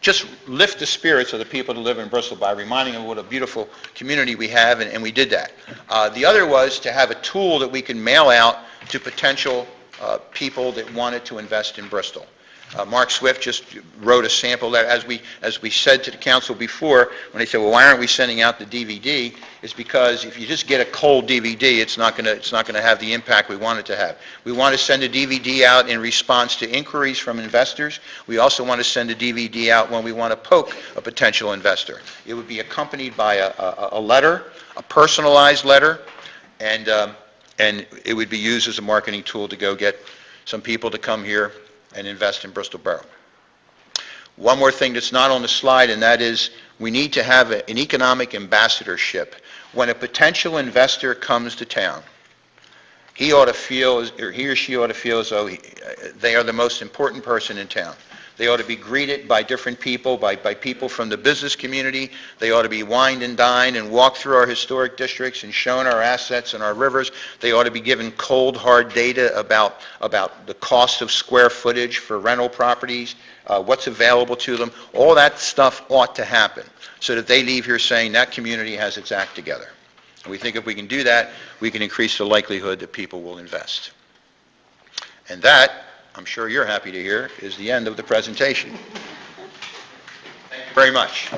just lift the spirits of the people that live in Bristol by reminding them what a beautiful community we have, and we did that. The other was to have a tool that we can mail out to potential people that wanted to invest in Bristol. Mark Swift just wrote a sample there. As we said to the council before, when they said, well, why aren't we sending out the DVD? It's because if you just get a cold DVD, it's not going to have the impact we want it to have. We want to send a DVD out in response to inquiries from investors. We also want to send a DVD out when we want to poke a potential investor. It would be accompanied by a letter, a personalized letter, and it would be used as a marketing tool to go get some people to come here and invest in Bristol Borough. One more thing that's not on the slide, and that is we need to have an economic ambassadorship. When a potential investor comes to town, he or she ought to feel as though they are the most important person in town. They ought to be greeted by different people, by people from the business community. They ought to be wined and dined and walked through our historic districts and shown our assets and our rivers. They ought to be given cold, hard data about the cost of square footage for rental properties, what's available to them. All that stuff ought to happen so that they leave here saying that community has its act together. And we think if we can do that, we can increase the likelihood that people will invest. And that, I'm sure you're happy to hear, is the end of the presentation. Thank you very much.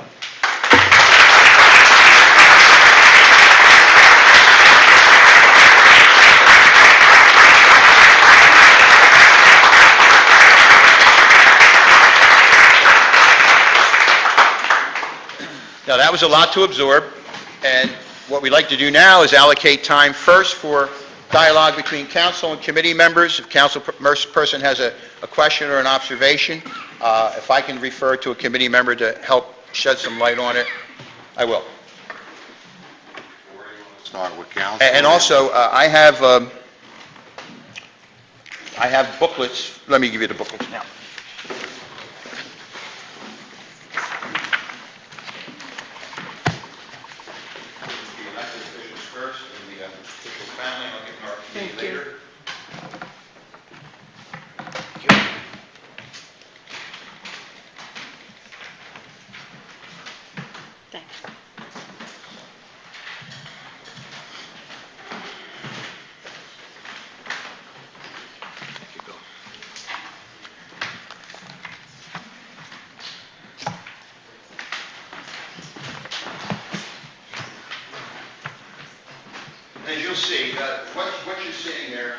Now, that was a lot to absorb, and what we'd like to do now is allocate time first for dialogue between council and committee members. If council person has a question or an observation, if I can refer to a committee member to help shed some light on it, I will. Start with council. And also, I have booklets. Let me give you the booklets now. The elected officials first, and the official family. I'll get more to you later. Thanks. As you'll see, what you're seeing there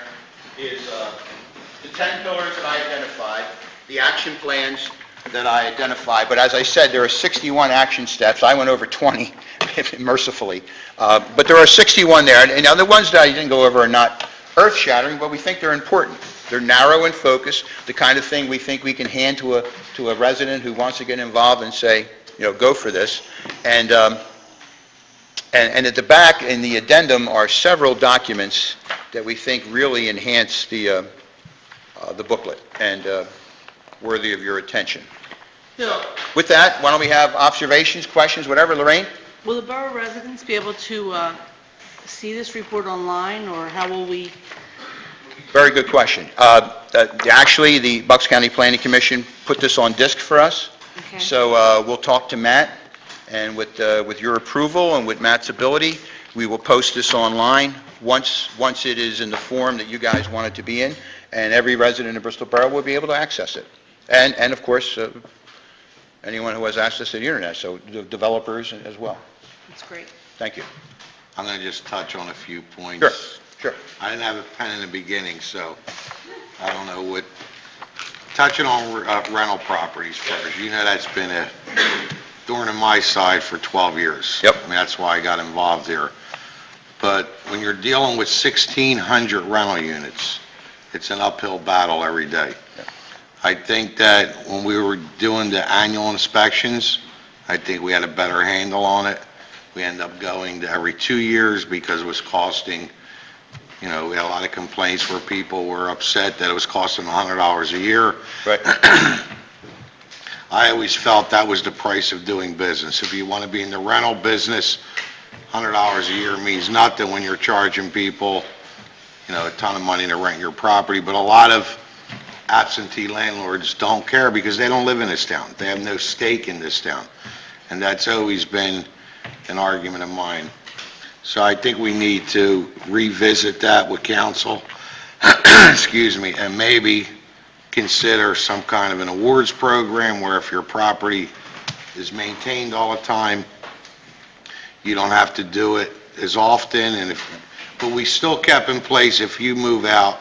is the 10 pillars that I identified, the action plans that I identified, but as I said, there are 61 action steps. I went over 20, mercifully. But there are 61 there, and now the ones that I didn't go over are not earth-shattering, but we think they're important. They're narrow in focus, the kind of thing we think we can hand to a resident who wants to get involved and say, go for this. And at the back, in the addendum, are several documents that we think really enhance the booklet and worthy of your attention. Bill, With that, why don't we have observations, questions, whatever, Lorraine? will the borough residents be able to see this report online, or how will we? Very good question. Actually, the Bucks County Planning Commission put this on disc for us, Okay. so we'll talk to Matt, and with your approval and with Matt's ability, we will post this online once it is in the form that you guys want it to be in, and every resident of Bristol Borough will be able to access it. And of course, anyone who has access to the internet, so the developers as well. That's great. Thank you. I'm going to just touch on a few points. Sure. I didn't have a pen in the beginning, so I don't know what, touching on rental properties first. You know that's been a thorn in my side for 12 years. Yep. I mean, that's why I got involved here. But when you're dealing with 1,600 rental units, it's an uphill battle every day. Yep. I think that when we were doing the annual inspections, I think we had a better handle on it. We ended up going to every 2 years because it was costing, we had a lot of complaints where people were upset that it was costing $100 a year. Right. I always felt that was the price of doing business. If you want to be in the rental business, $100 a year means nothing when you're charging people, a ton of money to rent your property. But a lot of absentee landlords don't care because they don't live in this town. They have no stake in this town. And that's always been an argument of mine. So I think we need to revisit that with council, excuse me, and maybe consider some kind of an awards program where if your property is maintained all the time, you don't have to do it as often, but we still kept in place, if you move out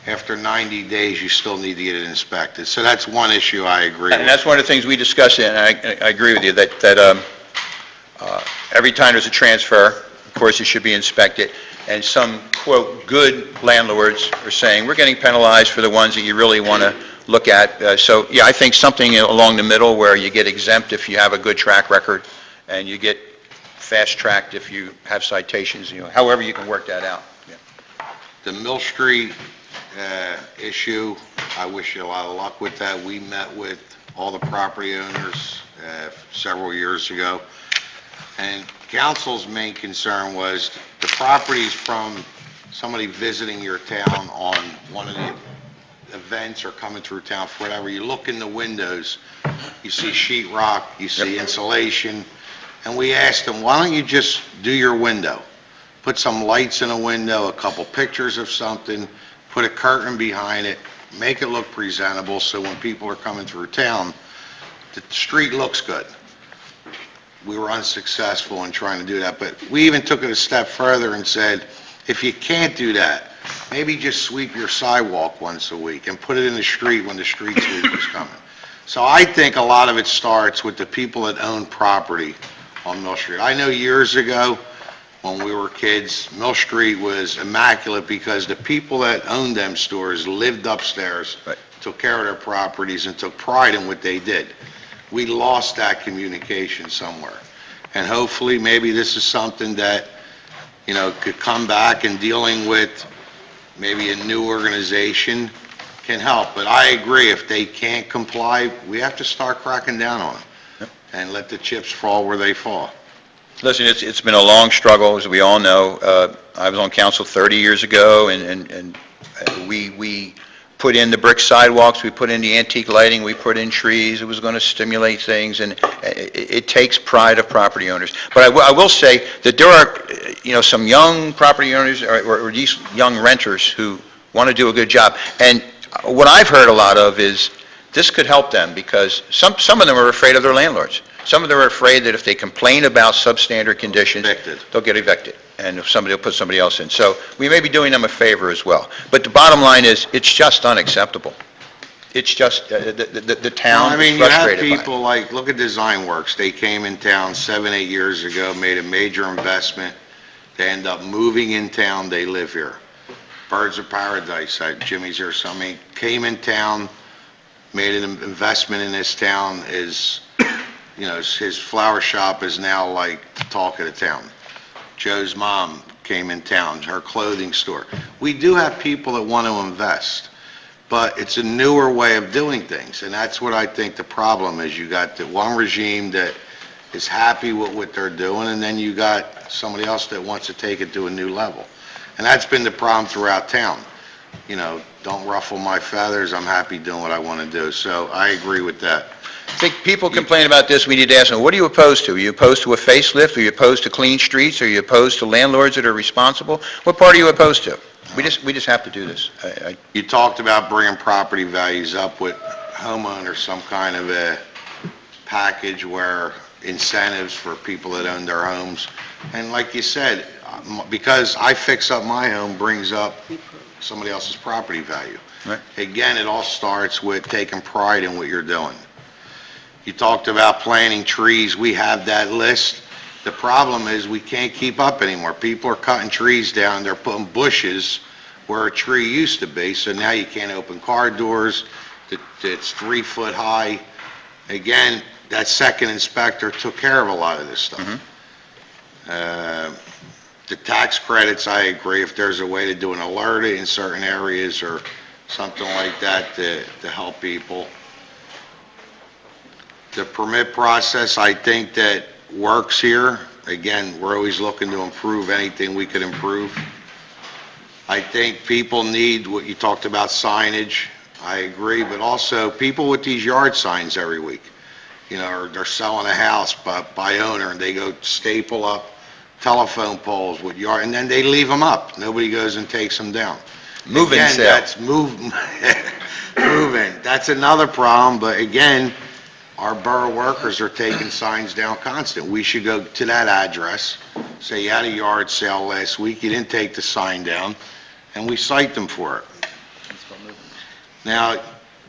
after 90 days, you still need to get it inspected. So that's one issue I agree with. And that's one of the things we discussed, and I agree with you, that every time there's a transfer, of course, it should be inspected, and some, quote, good landlords are saying, we're getting penalized for the ones that you really want to look at. So, yeah, I think something along the middle where you get exempt if you have a good track record, and you get fast-tracked if you have citations, however you can work that out. Yeah. The Mill Street issue, I wish you a lot of luck with that. We met with all the property owners several years ago, and council's main concern was the properties from somebody visiting your town on one of the events or coming through town for whatever. You look in the windows, you see sheetrock, you see insulation, and we asked them, why don't you just do your window? Put some lights in a window, a couple pictures of something, put a curtain behind it, make it look presentable so when people are coming through town, the street looks good. We were unsuccessful in trying to do that, but we even took it a step further and said, if you can't do that, maybe just sweep your sidewalk once a week and put it in the street when the street sweeper's coming. So I think a lot of it starts with the people that own property on Mill Street. I know years ago, when we were kids, Mill Street was immaculate because the people that owned them stores lived upstairs, Right. took care of their properties, and took pride in what they did. We lost that communication somewhere. And hopefully, maybe this is something that, could come back and dealing with maybe a new organization can help. But I agree, if they can't comply, we have to start cracking down on them and let the chips fall where they fall. Listen, it's been a long struggle, as we all know. I was on council 30 years ago, and we put in the brick sidewalks, we put in the antique lighting, we put in trees. It was going to stimulate things, and it takes pride of property owners. But I will say that there are, some young property owners or these young renters who want to do a good job. And what I've heard a lot of is this could help them, because some of them are afraid of their landlords. Some of them are afraid that if they complain about substandard conditions, they'll get evicted, and if somebody will put somebody else in. So we may be doing them a favor as well. But the bottom line is, it's just unacceptable. It's just, the town is frustrated You have by it. people like, look at Design Works. They came in town 7, 8 years ago, made a major investment. They end up moving in town, they live here. Birds of Paradise, Jimmy's here, so came in town, made an investment in this town, his flower shop is now like the talk of the town. Joe's mom came in town, her clothing store. We do have people that want to invest, but it's a newer way of doing things, and that's what I think the problem is. You got the one regime that is happy with what they're doing, and then you got somebody else that wants to take it to a new level. And that's been the problem throughout town. Don't ruffle my feathers, I'm happy doing what I want to do. So I agree with that. I think people complain about this, we need to ask them, what are you opposed to? Are you opposed to a facelift? Are you opposed to clean streets? Are you opposed to landlords that are responsible? What part are you opposed to? We just have to do this. You talked about bringing property values up with homeowners, some kind of a package where incentives for people that own their homes. And like you said, because I fix up my home brings up somebody else's property value. Right. Again, it all starts with taking pride in what you're doing. You talked about planting trees. We have that list. The problem is we can't keep up anymore. People are cutting trees down. They're putting bushes where a tree used to be. So now you can't open car doors. It's 3 foot high. Again, that second inspector took care of a lot of this stuff. The tax credits, I agree, if there's a way to do an alert in certain areas or something like that to help people. The permit process, I think that works here. Again, we're always looking to improve anything we could improve. I think people need what you talked about, signage. I agree, but also people with these yard signs every week. They're selling a house by owner, and they go staple up telephone poles with yard, and then they leave them up. Nobody goes and takes them down. Moving again, sale. That's moving. That's another problem, but again, our borough workers are taking signs down constant. We should go to that address, say you had a yard sale last week, you didn't take the sign down, and we cite them for it. Now,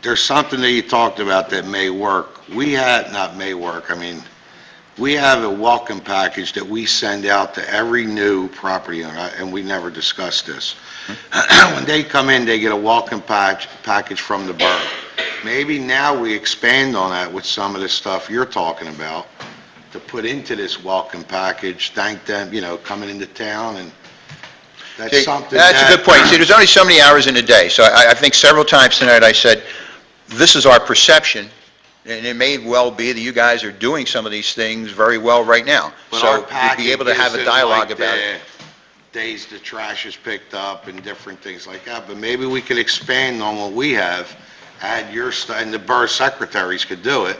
there's something that you talked about that may work. We have a welcome package that we send out to every new property owner, and we never discussed this. When they come in, they get a welcome package from the borough. Maybe now we expand on that with some of the stuff you're talking about to put into this welcome package, thank them, coming into town, and that's something That's a good point. See, there's only so many hours in a day, so I think several times tonight I said, this is our perception, and it may well be that you guys are doing some of these things very well right now. But So to be able to have a dialogue about it. Days the trash is picked up and different things like that, but maybe we could expand on what we have, add your stuff, and the borough secretaries could do it,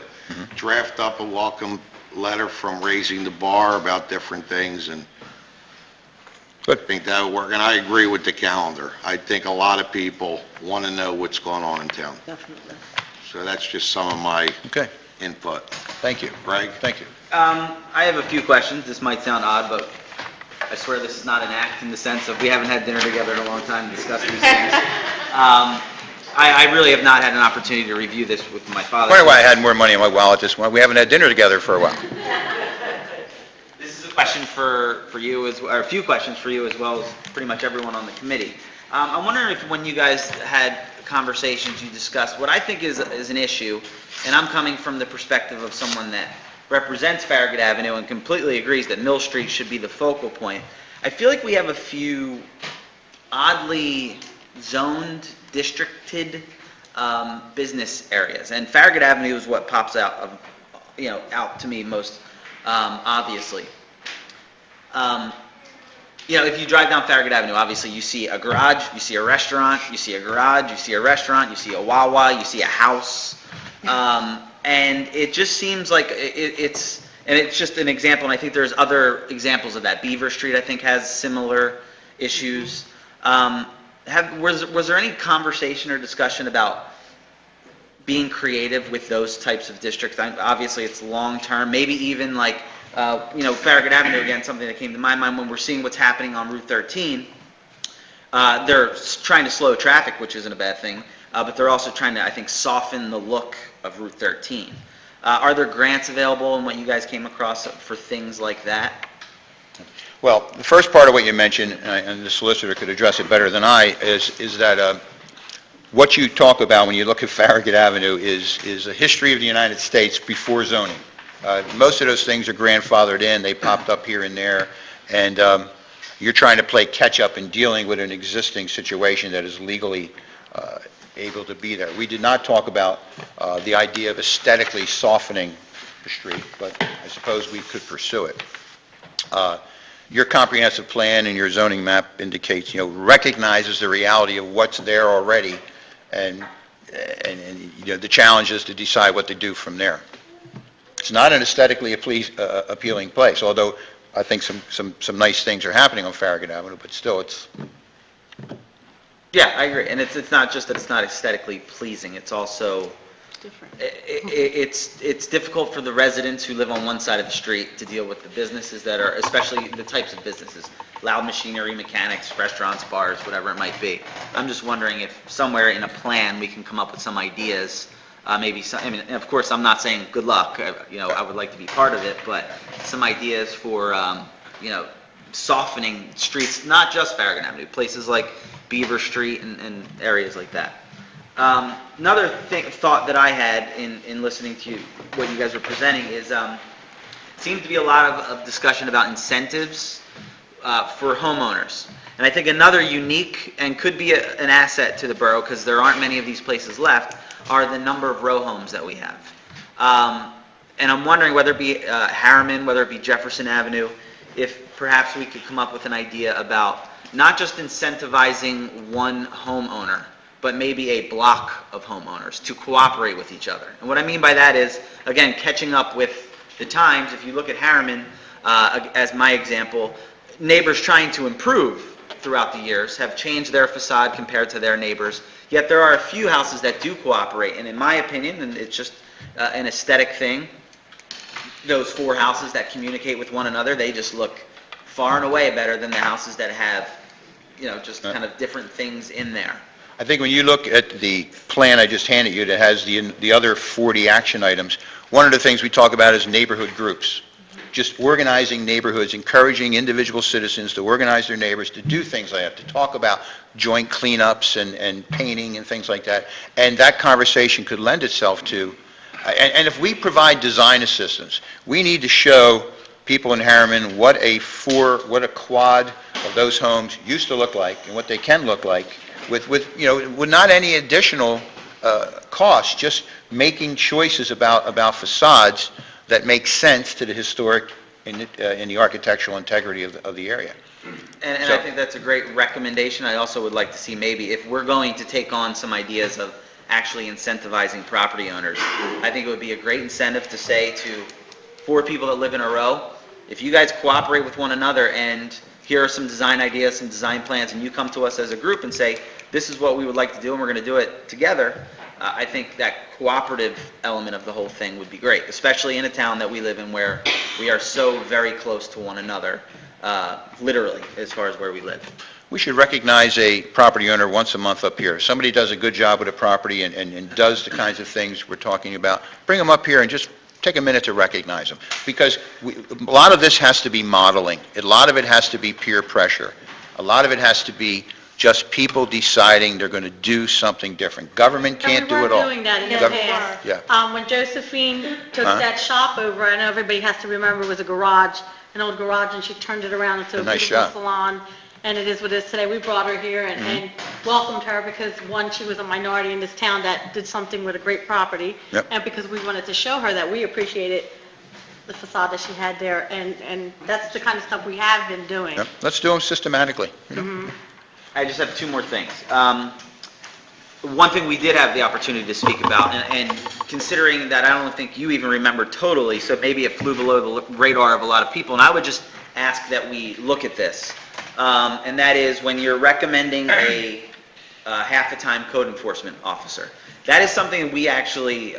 draft up a welcome letter from Raising the Bar about different things, and I think that would work. And I agree with the calendar. I think a lot of people want to know what's going on in town. Definitely. So that's just some of my input. Thank you. Greg? Thank you. I have a few questions. This might sound odd, but I swear this is not an act in the sense of we haven't had dinner together in a long time to discuss these things. I really have not had an opportunity to review this with my father. Wonder why I had more money in my wallet this morning. We haven't had dinner together for a while. This is a question for you, or a few questions for you as well as pretty much everyone on the committee. I'm wondering if when you guys had conversations, you discussed what I think is an issue, and I'm coming from the perspective of someone that represents Farragut Avenue and completely agrees that Mill Street should be the focal point. I feel like we have a few oddly zoned, districted business areas, and Farragut Avenue is what pops out of, out to me most obviously. If you drive down Farragut Avenue, obviously you see a garage, you see a restaurant, you see a garage, you see a restaurant, you see a Wawa, you see a house, and it just seems like it's just an example, and I think there's other examples of that. Beaver Street, I think, has similar issues. Was there any conversation or discussion about being creative with those types of districts? Obviously, it's long-term, maybe even like, Farragut Avenue, again, something that came to my mind when we're seeing what's happening on Route 13. They're trying to slow traffic, which isn't a bad thing, but they're also trying to, I think, soften the look of Route 13. Are there grants available and what you guys came across for things like that? Well, the first part of what you mentioned, and the solicitor could address it better than I, is that what you talk about when you look at Farragut Avenue is a history of the United States before zoning. Most of those things are grandfathered in, they popped up here and there, and you're trying to play catch-up in dealing with an existing situation that is legally able to be there. We did not talk about the idea of aesthetically softening the street, but I suppose we could pursue it. Your comprehensive plan and your zoning map indicates, recognizes the reality of what's there already, and the challenge is to decide what to do from there. It's not an aesthetically appealing place, although I think some nice things are happening on Farragut Avenue, but still it's... Yeah, I agree, and it's not just that it's not aesthetically pleasing, it's also... Different. It's difficult for the residents who live on one side of the street to deal with the businesses that are, especially the types of businesses, loud machinery, mechanics, restaurants, bars, whatever it might be. I'm just wondering if somewhere in a plan we can come up with some ideas, maybe some, of course, I'm not saying good luck, I would like to be part of it, but some ideas for, softening streets, not just Farragut Avenue, places like Beaver Street and areas like that. Another thought that I had in listening to what you guys were presenting is seems to be a lot of discussion about incentives for homeowners. And I think another unique and could be an asset to the borough, because there aren't many of these places left, are the number of row homes that we have. And I'm wondering whether it be Harriman, whether it be Jefferson Avenue, if perhaps we could come up with an idea about not just incentivizing one homeowner, but maybe a block of homeowners to cooperate with each other. And what I mean by that is, again, catching up with the times. If you look at Harriman, as my example, neighbors trying to improve throughout the years have changed their facade compared to their neighbors, yet there are a few houses that do cooperate, and in my opinion, and it's just an aesthetic thing, those four houses that communicate with one another, they just look far and away better than the houses that have, just kind of different things in there. I think when you look at the plan I just handed you that has the other 40 action items, one of the things we talk about is neighborhood groups. Just organizing neighborhoods, encouraging individual citizens to organize their neighbors to do things like that, to talk about joint cleanups and painting and things like that. And that conversation could lend itself to, and if we provide design assistance, we need to show people in Harriman what a quad of those homes used to look like and what they can look like with not any additional cost, just making choices about facades that make sense to the historic and the architectural integrity of the area. And I think that's a great recommendation. I also would like to see maybe if we're going to take on some ideas of actually incentivizing property owners, I think it would be a great incentive to say to 4 people that live in a row, if you guys cooperate with one another and here are some design ideas, some design plans, and you come to us as a group and say, this is what we would like to do and we're going to do it together, I think that cooperative element of the whole thing would be great, especially in a town that we live in where we are so very close to one another, literally, as far as where we live. We should recognize a property owner once a month up here. Somebody does a good job with a property and does the kinds of things we're talking about. Bring them up here and just take a minute to recognize them. Because a lot of this has to be modeling. A lot of it has to be peer pressure. A lot of it has to be just people deciding they're going to do something different. Government can't do it all. We were doing that in the Gov- past. Yeah. When Josephine took Huh? that shop over, I know everybody has to remember it was a garage, an old garage, and she turned it around into A a nice beautiful shop. salon, and it is what it is today. We brought her here and welcomed her because, one, she was a minority in this town that did something with a great property, Yep. and because we wanted to show her that we appreciated the facade that she had there, and that's the kind of stuff we have been doing. Yep. Let's do them systematically. you know. I just have two more things. One thing we did have the opportunity to speak about, and considering that I don't think you even remember totally, so maybe it flew below the radar of a lot of people, and I would just ask that we look at this. And that is when you're recommending a half-the-time code enforcement officer. That is something we actually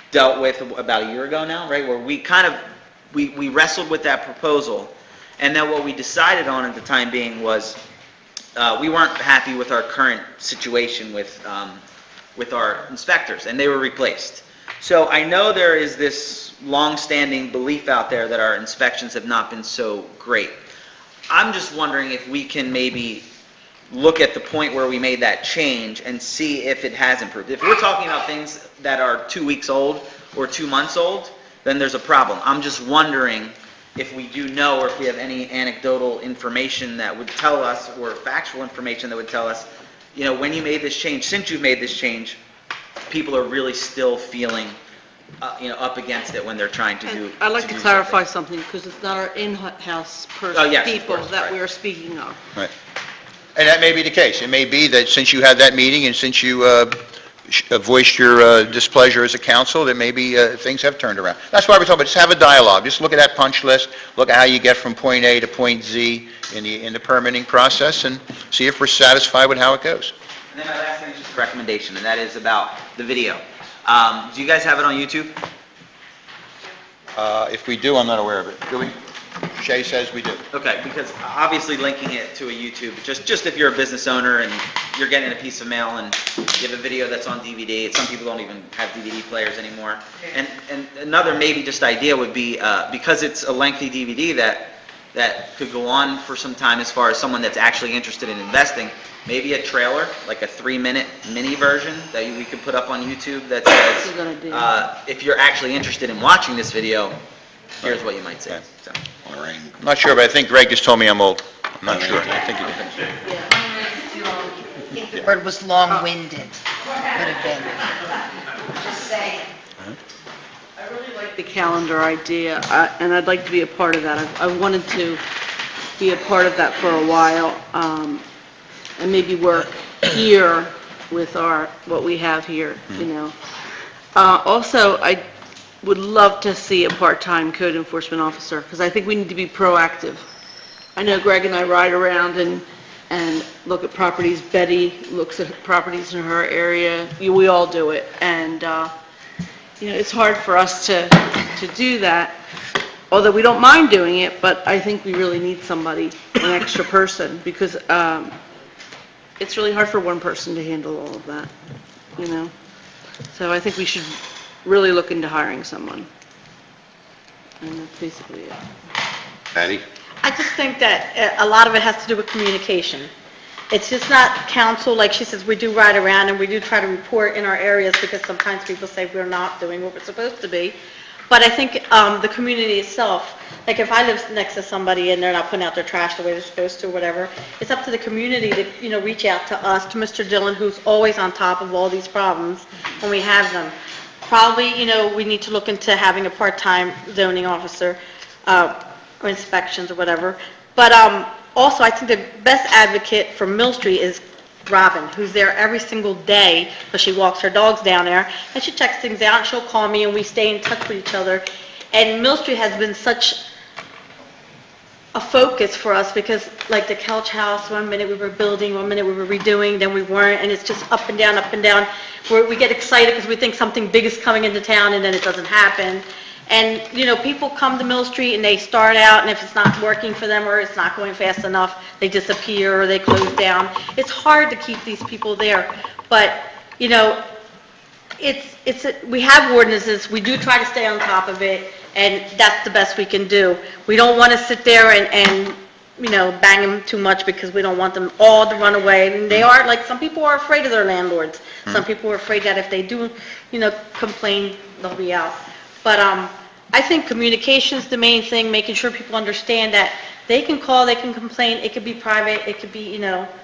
dealt with about a year ago now, right? Where we kind of, we wrestled with that proposal, and then what we decided on at the time being was we weren't happy with our current situation with our inspectors, and they were replaced. So I know there is this long-standing belief out there that our inspections have not been so great. I'm just wondering if we can maybe look at the point where we made that change and see if it has improved. If we're talking about things that are 2 weeks old or 2 months old, then there's a problem. I'm just wondering if we do know, or if we have any anecdotal information that would tell us, or factual information that would tell us, you know, when you made this change, since you've made this change, people are really still feeling, up against it when they're trying to do. And I'd like to do clarify something. something, because it's not our in-house Oh, yes, of people course, that right. we are speaking of. Right. And that may be the case. It may be that since you had that meeting and since you voiced your displeasure as a council, that maybe things have turned around. That's why we're talking about, just have a dialogue. Just look at that punch list, look at how you get from point A to point Z in the permitting process, and see if we're satisfied with how it goes. And then my last thing is just a recommendation, and that is about the video. Do you guys have it on YouTube? If we do, I'm not aware of it. Do we? Shay says we do. Okay, because obviously linking it to a YouTube, just if you're a business owner and you're getting a piece of mail and you have a video that's on DVD, some people don't even have DVD players anymore. And another maybe just idea would be, because it's a lengthy DVD that could go on for some time as far as someone that's actually interested in investing, maybe a trailer, like a 3-minute mini version that we could put up on YouTube that That's a good says, idea. if you're actually interested in watching this video, here's what you might say. Okay. So. Lorraine. I'm not sure, but I think Greg just told me I'm old. I'm not sure. I think he did. If the word was long-winded, would have been. Just saying. I really like the calendar idea, and I'd like to be a part of that. I wanted to be a part of that for a while, and maybe work here with what we have here, you know. Also, I would love to see a part-time code enforcement officer, because I think we need to be proactive. I know Greg and I ride around and look at properties. Betty looks at properties in her area. We all do it, and it's hard for us to do that, although we don't mind doing it, but I think we really need somebody, an extra person, because it's really hard for one person to handle all of that, you know? So I think we should really look into hiring someone. And that's basically it. Betty? I just think that a lot of it has to do with communication. It's just not council, like she says, we do ride around and we do try to report in our areas because sometimes people say we're not doing what we're supposed to be. But I think the community itself, like if I live next to somebody and they're not putting out their trash the way they're supposed to, or whatever, it's up to the community to, reach out to us, to Mr. Dillon, who's always on top of all these problems when we have them. Probably, we need to look into having a part-time zoning officer, or inspections or whatever. But also, I think the best advocate for Mill Street is Robin, who's there every single day, because she walks her dogs down there, and she checks things out, and she'll call me, and we stay in touch with each other. And Mill Street has been such a focus for us, because like the Couch House, one minute we were building, one minute we were redoing, then we weren't, and it's just up and down, where we get excited because we think something big is coming into town, and then it doesn't happen. And, people come to Mill Street and they start out, and if it's not working for them or it's not going fast enough, they disappear or they close down. It's hard to keep these people there. But, we have ordinances, we do try to stay on top of it, and that's the best we can do. We don't want to sit there and bang them too much because we don't want them all to run away. And they are, like, some people are afraid of their landlords. Some people are afraid that if they do, complain, they'll be out. But I think communication's the main thing, making sure people understand that they can call, they can complain, it could be private, it could be,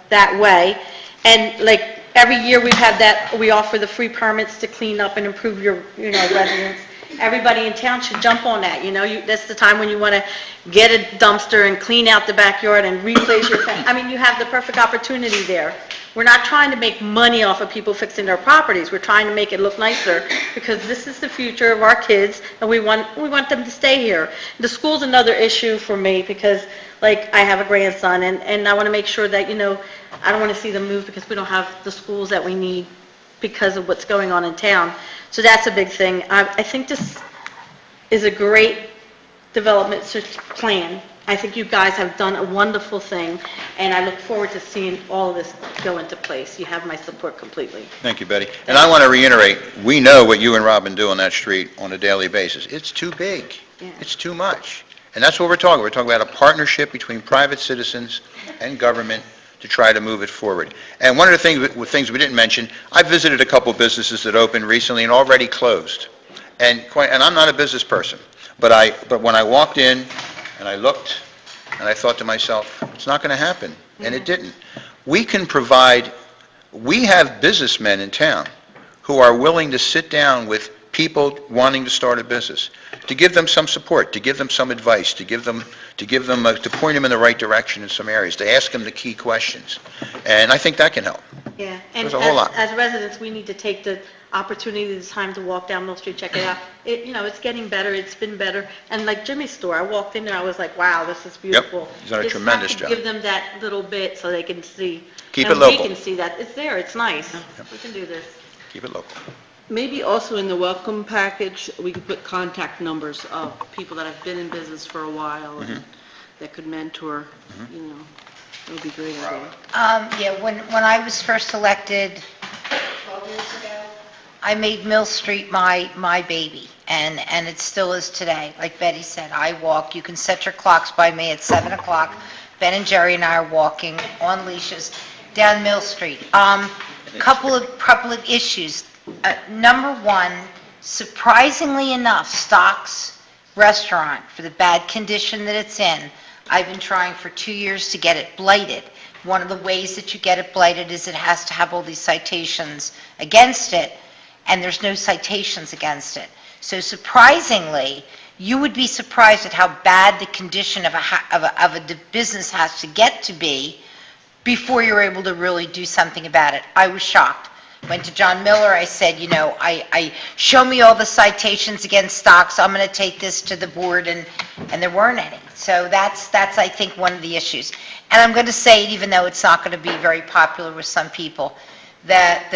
that way. And like, every year we offer the free permits to clean up and improve your, residence. Everybody in town should jump on that, that's the time when you want to get a dumpster and clean out the backyard and replace your fence. I mean, you have the perfect opportunity there. We're not trying to make money off of people fixing their properties. We're trying to make it look nicer because this is the future of our kids and we want them to stay here. The school's another issue for me because, like, I have a grandson and I want to make sure that, I don't want to see them move because we don't have the schools that we need because of what's going on in town. So that's a big thing. I think this is a great development plan. I think you guys have done a wonderful thing, and I look forward to seeing all of this go into place. You have my support completely. Thank you, Betty. And I want to reiterate, we know what you and Robin do on that street on a daily basis. It's too big. Yeah. It's too much. And that's what we're talking. We're talking about a partnership between private citizens and government to try to move it forward. And one of the things we didn't mention, I visited a couple businesses that opened recently and already closed. And I'm not a business person, but when I walked in and I looked and I thought to myself, it's not going to happen. And it didn't. We have businessmen in town who are willing to sit down with people wanting to start a business, to give them some support, to give them some advice, to point them in the right direction in some areas, to ask them the key questions. And I think that can help. Yeah, and There's a whole lot. as residents, we need to take the opportunity, the time to walk down Mill Street, check it out. It's getting better, it's been better. And like Jimmy's store, I walked in there, I was like, wow, this is beautiful. He's done a tremendous job. Give them that little bit so they can see. Keep it local. And we can see that. It's there, it's nice. We can do this. Keep it local. Maybe also in the welcome package, we could put contact numbers of people that have been in business for a while and that could mentor, it would be a great idea. When I was first elected 12 years ago, I made Mill Street my baby, and it still is today. Like Betty said, I walk. You can set your clocks by me at 7 o'clock. Ben and Jerry and I are walking on leashes down Mill Street. Couple of issues. Number one, surprisingly enough, Stock's restaurant, for the bad condition that it's in, I've been trying for 2 years to get it blighted. One of the ways that you get it blighted is it has to have all these citations against it, and there's no citations against it. So surprisingly, you would be surprised at how bad the condition of a business has to get to be before you're able to really do something about it. I was shocked. Went to John Miller, I said, I show me all the citations against Stocks, I'm going to take this to the board, and there weren't any. So that's I think, one of the issues. And I'm going to say it, even though it's not going to be very popular with some people, that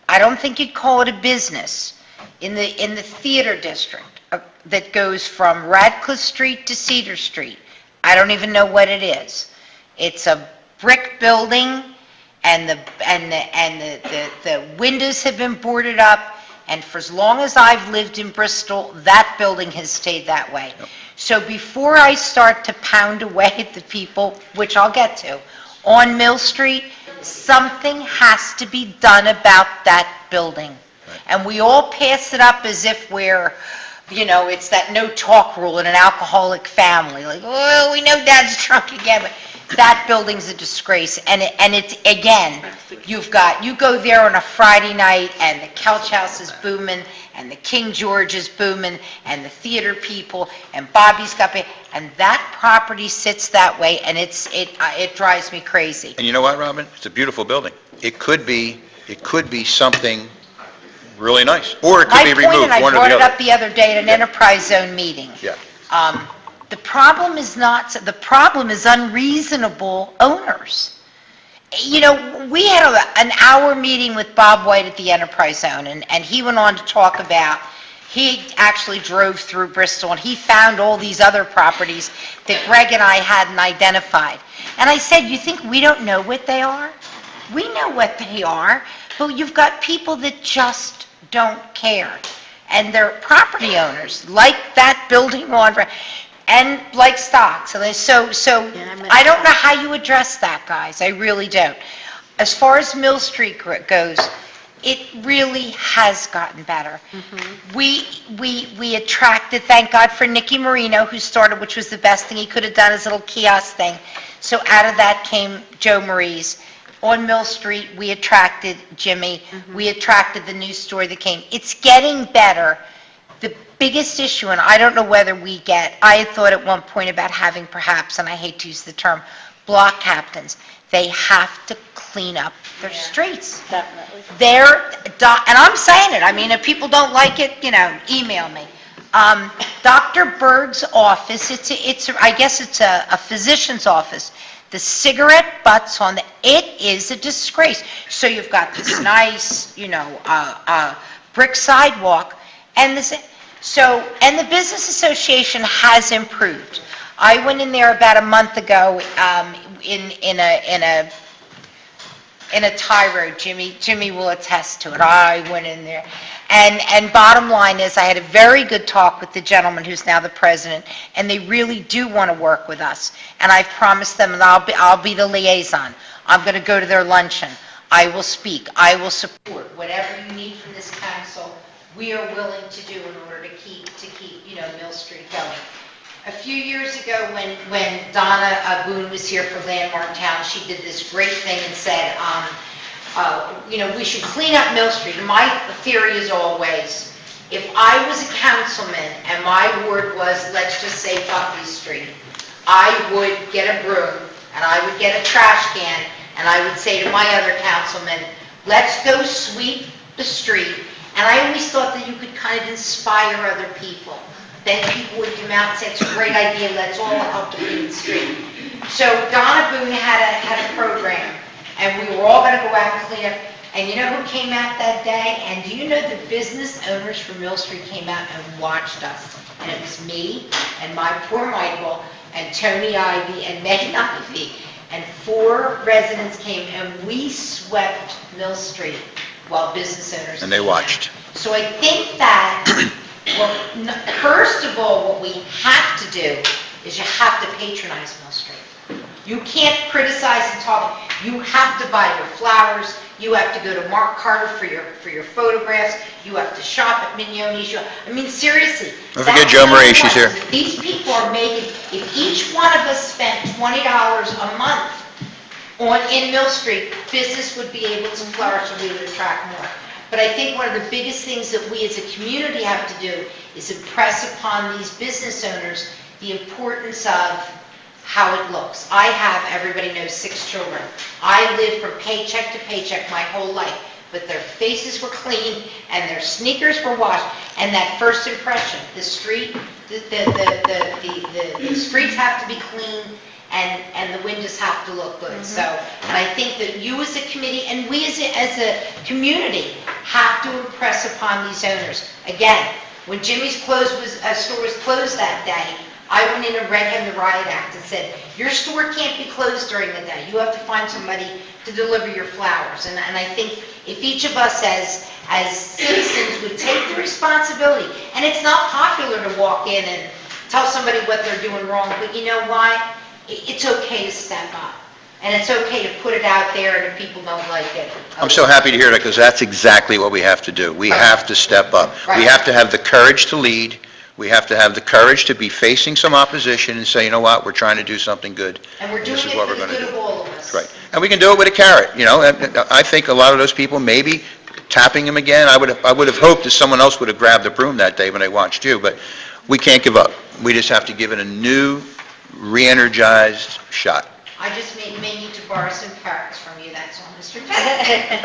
I don't think you'd call it a business in the theater district that goes from Radcliffe Street to Cedar Street. I don't even know what it is. It's a brick building, and the windows have been boarded up, and for as long as I've lived in Bristol, that building has stayed that way. Yep. So before I start to pound away at the people, which I'll get to, on Mill Street, something has to be done about that building. Right. And we all pass it up as if we're, it's that no talk rule in an alcoholic family. Like, oh, we know Dad's drunk again, but that building's a disgrace. And it's, again, you go there on a Friday night and the Couch House is booming and the King George is booming and the theater people and Bobby's got, and that property sits that way, and it drives me crazy. And you know what, Robin? It's a beautiful building. It could be something really nice, or it could be removed, one or the other. I brought it up the other day at an enterprise zone meeting. Yeah. The problem is unreasonable owners. We had an hour meeting with Bob White at the enterprise zone, and he went on to talk about, he actually drove through Bristol and he found all these other properties that Greg and I hadn't identified. And I said, you think we don't know what they are? We know what they are, but you've got people that just don't care. And they're property owners, like that building on, and like stocks. So Yeah, I meant- I don't know how you address that, guys. I really don't. As far as Mill Street goes, it really has gotten better. We attracted, thank God for Nicky Marino, who started, which was the best thing he could have done, his little kiosk thing. So out of that came Joe Marie's. On Mill Street, we attracted Jimmy. We attracted the new store that came. It's getting better. The biggest issue, and I don't know whether I had thought at one point about having perhaps, and I hate to use the term, block captains. They have to clean up their streets. Definitely. And I'm saying it, I mean, if people don't like it, email me. Dr. Berg's office, I guess it's a physician's office. The cigarette butts it is a disgrace. So you've got this nice, brick sidewalk, and the business association has improved. I went in there about a month ago, in a tie road. Jimmy will attest to it. I went in there. And bottom line is, I had a very good talk with the gentleman who's now the president, and they really do want to work with us. And I've promised them, and I'll be the liaison. I'm going to go to their luncheon. I will speak. I will support whatever you need from this council. We are willing to do in order to keep Mill Street going. A few years ago, when Donna Boone was here for Landmark Town, she did this great thing and said, we should clean up Mill Street. And my theory is always, if I was a councilman and my ward was, let's just say Buckley Street, I would get a broom and I would get a trash can and I would say to my other councilmen, let's go sweep the street. And I always thought that you could kind of inspire other people. Then people would come out and say, it's a great idea, let's all help to clean the street. So Donna Boone had a program, and we were all going to go out and clean up. And you know who came out that day? And do you know the business owners from Mill Street came out and watched us? And it was me, and my poor Michael, and Tony Ivy, and Megan Ivy. And 4 residents came, and we swept Mill Street while business owners And they came watched. out. So I think that... Well, first of all, what we have to do is you have to patronize Mill Street. You can't criticize and talk. You have to buy your flowers. You have to go to Mark Carter for your photographs. You have to shop at Mignoni's. I mean, seriously. Don't forget Jo Marie, she's here. These people are making, if each one of us spent $20 a month in Mill Street, business would be able to flourish and we would attract more. But I think one of the biggest things that we as a community have to do is impress upon these business owners the importance of how it looks. I have, everybody knows, 6 children. I lived from paycheck to paycheck my whole life, but their faces were clean and their sneakers were washed. And that first impression, the street, the streets have to be clean, and the windows have to look good. So, and I think that you as a committee and we as a community have to impress upon these owners. Again, when Jimmy's store was closed that day, I went in and read him the Riot Act and said, your store can't be closed during the day. You have to find somebody to deliver your flowers. And I think if each of us as citizens would take the responsibility, and it's not popular to walk in and tell somebody what they're doing wrong, but you know what? It's okay to step up, and it's okay to put it out there, and if people don't like it. I'm so happy to hear that, because that's exactly what we have to do. We have to step up. We Right. have to have the courage to lead. We have to have the courage to be facing some opposition and say, you know what, we're trying to do something good. And we're doing This it is what for we're the going to good do. of all of us. Right. And we can do it with a carrot, and I think a lot of those people, maybe tapping them again, I would have hoped that someone else would have grabbed the broom that day when they watched you, but we can't give up. We just have to give it a new, re-energized shot. I just may need to borrow some carrots from you, that's all, Mr. President.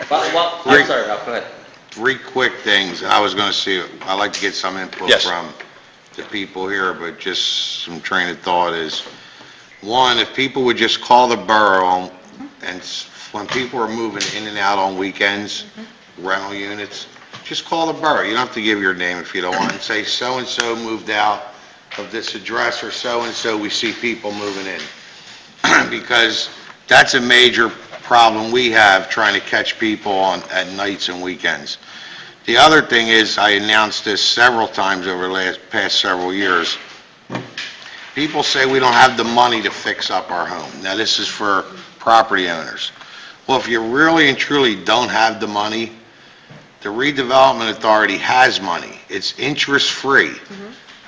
Well, I'm sorry, Ralph, go ahead. 3 quick things. I was going to see, I'd like to get some input Yes. from the people here, but just some train of thought is, 1, if people would just call the borough, and when people are moving in and out on weekends, rental units, just call the borough. You don't have to give your name if you don't want, and say, so-and-so moved out of this address, or so-and-so, we see people moving in. Because that's a major problem we have, trying to catch people at nights and weekends. The other thing is, I announced this several times over the past several years, People say we don't have the money to fix up our home. Now, this is for property owners. Well, if you really and truly don't have the money, the redevelopment authority has money. It's interest-free.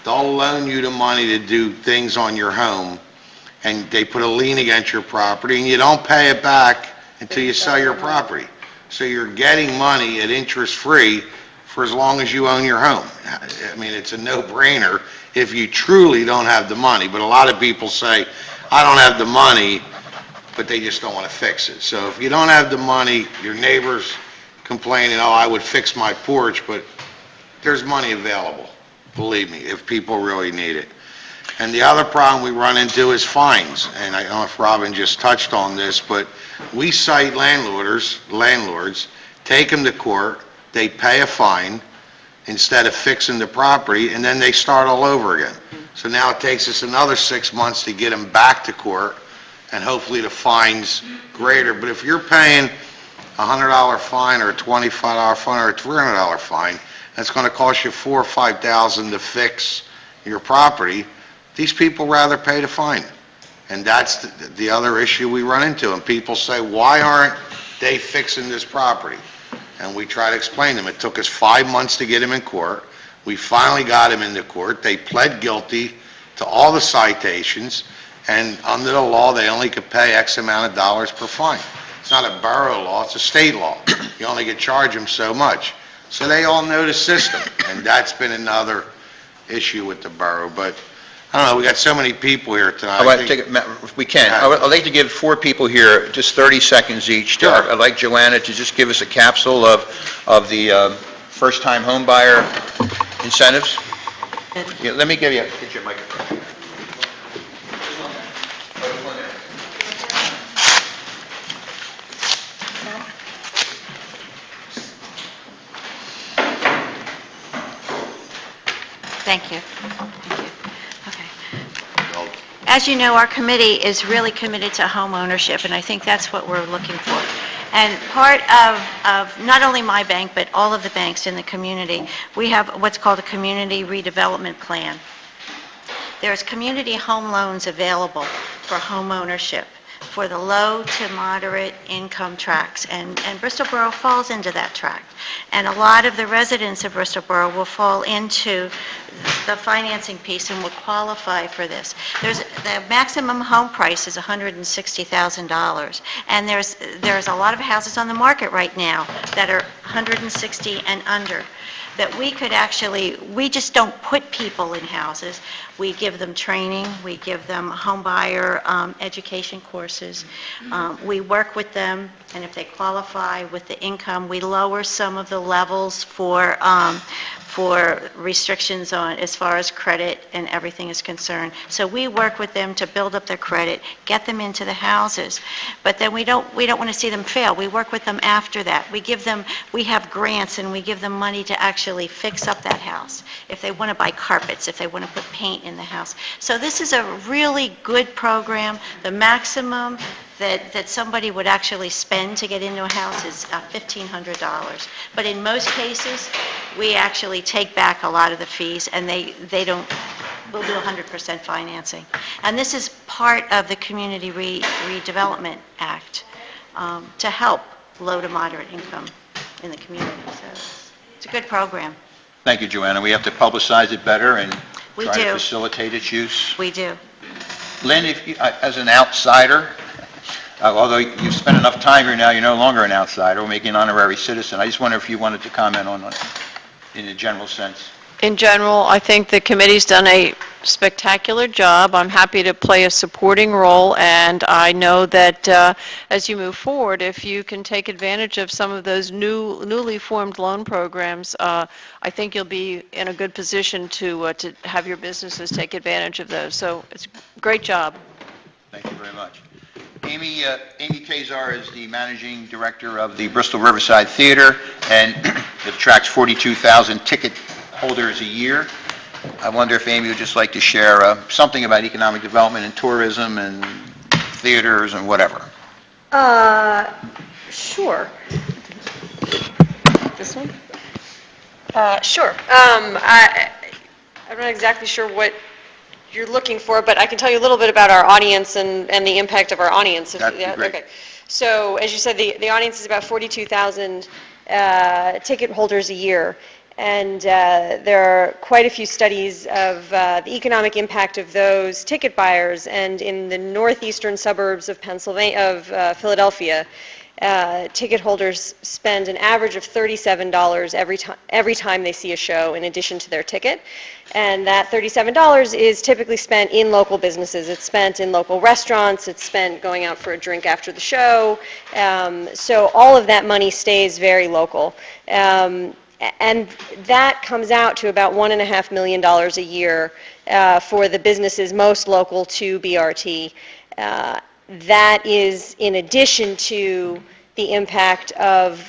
They'll loan you the money to do things on your home, and they put a lien against your property, and you don't pay it back until you sell your property. So you're getting money at interest-free for as long as you own your home. I mean, it's a no-brainer if you truly don't have the money. But a lot of people say, I don't have the money, but they just don't want to fix it. So if you don't have the money, your neighbor's complaining, oh, I would fix my porch, but there's money available, believe me, if people really need it. And the other problem we run into is fines. And I don't know if Robin just touched on this, but we cite landlords, take them to court, they pay a fine instead of fixing the property, and then they start all over again. So now it takes us another 6 months to get them back to court, and hopefully the fine's greater. But if you're paying a $100 fine or a $25 fine or a $300 fine, that's going to cost you $4,000 or $5,000 to fix your property, these people rather pay the fine. And that's the other issue we run into. And people say, why aren't they fixing this property? And we try to explain to them. It took us 5 months to get him in court. We finally got him into court. They pled guilty to all the citations, and under the law, they only could pay X amount of dollars per fine. It's not a borough law, it's a state law. You only get charged them so much. So they all know the system, and that's been another issue with the borough. But I don't know, we got so many people here tonight. If we can, I'd like to give 4 people here just 30 seconds each. Sure. I'd like Joanna to just give us a capsule of the first-time homebuyer incentives. Yeah, let me get you a microphone. Thank you. As you know, our committee is really committed to home ownership, and I think that's what we're looking for. And part of not only my bank, but all of the banks in the community, we have what's called a community redevelopment plan. There's community home loans available for home ownership for the low to moderate income tracts, and Bristol Borough falls into that tract. And a lot of the residents of Bristol Borough will fall into the financing piece and will qualify for this. The maximum home price is $160,000, and there's a lot of houses on the market right now that are $160,000 and under, that we could actually, we just don't put people in houses. We give them training, we give them home buyer education courses. We work with them, and if they qualify with the income, we lower some of the levels for restrictions on as far as credit and everything is concerned. So we work with them to build up their credit, get them into the houses, but then we don't want to see them fail. We work with them after that. We have grants, and we give them money to actually fix up that house. If they want to buy carpets, if they want to put paint in the house. So this is a really good program. The maximum that somebody would actually spend to get into a house is $1,500. But in most cases, we actually take back a lot of the fees, and we'll do 100% financing. And this is part of the Community Redevelopment Act to help low to moderate income in the community. So it's a good program. Thank you, Joanna. We have to publicize it better and We try do. to facilitate its use. We do. Lynn, as an outsider, although you've spent enough time here now, you're no longer an outsider, we're making an honorary citizen. I just wonder if you wanted to comment on it in a general sense. In general, I think the committee's done a spectacular job. I'm happy to play a supporting role, and I know that as you move forward, if you can take advantage of some of those newly formed loan programs, I think you'll be in a good position to have your businesses take advantage of those. So it's a great job. Thank you very much. Amy Kazar is the managing director of the Bristol Riverside Theater, and it attracts 42,000 ticket holders a year. I wonder if Amy would just like to share something about economic development and tourism and theaters and whatever. Sure. This one? Sure. I'm not exactly sure what you're looking for, but I can tell you a little bit about our audience and the impact of our audience. That'd be great. Okay. So, as you said, the audience is about 42,000 ticket holders a year. And there are quite a few studies of the economic impact of those ticket buyers. And in the northeastern suburbs of Philadelphia, ticket holders spend an average of $37 every time they see a show in addition to their ticket. And that $37 is typically spent in local businesses. It's spent in local restaurants. It's spent going out for a drink after the show. So all of that money stays very local. And that comes out to about $1.5 million a year for the businesses most local to BRT. That is in addition to the impact of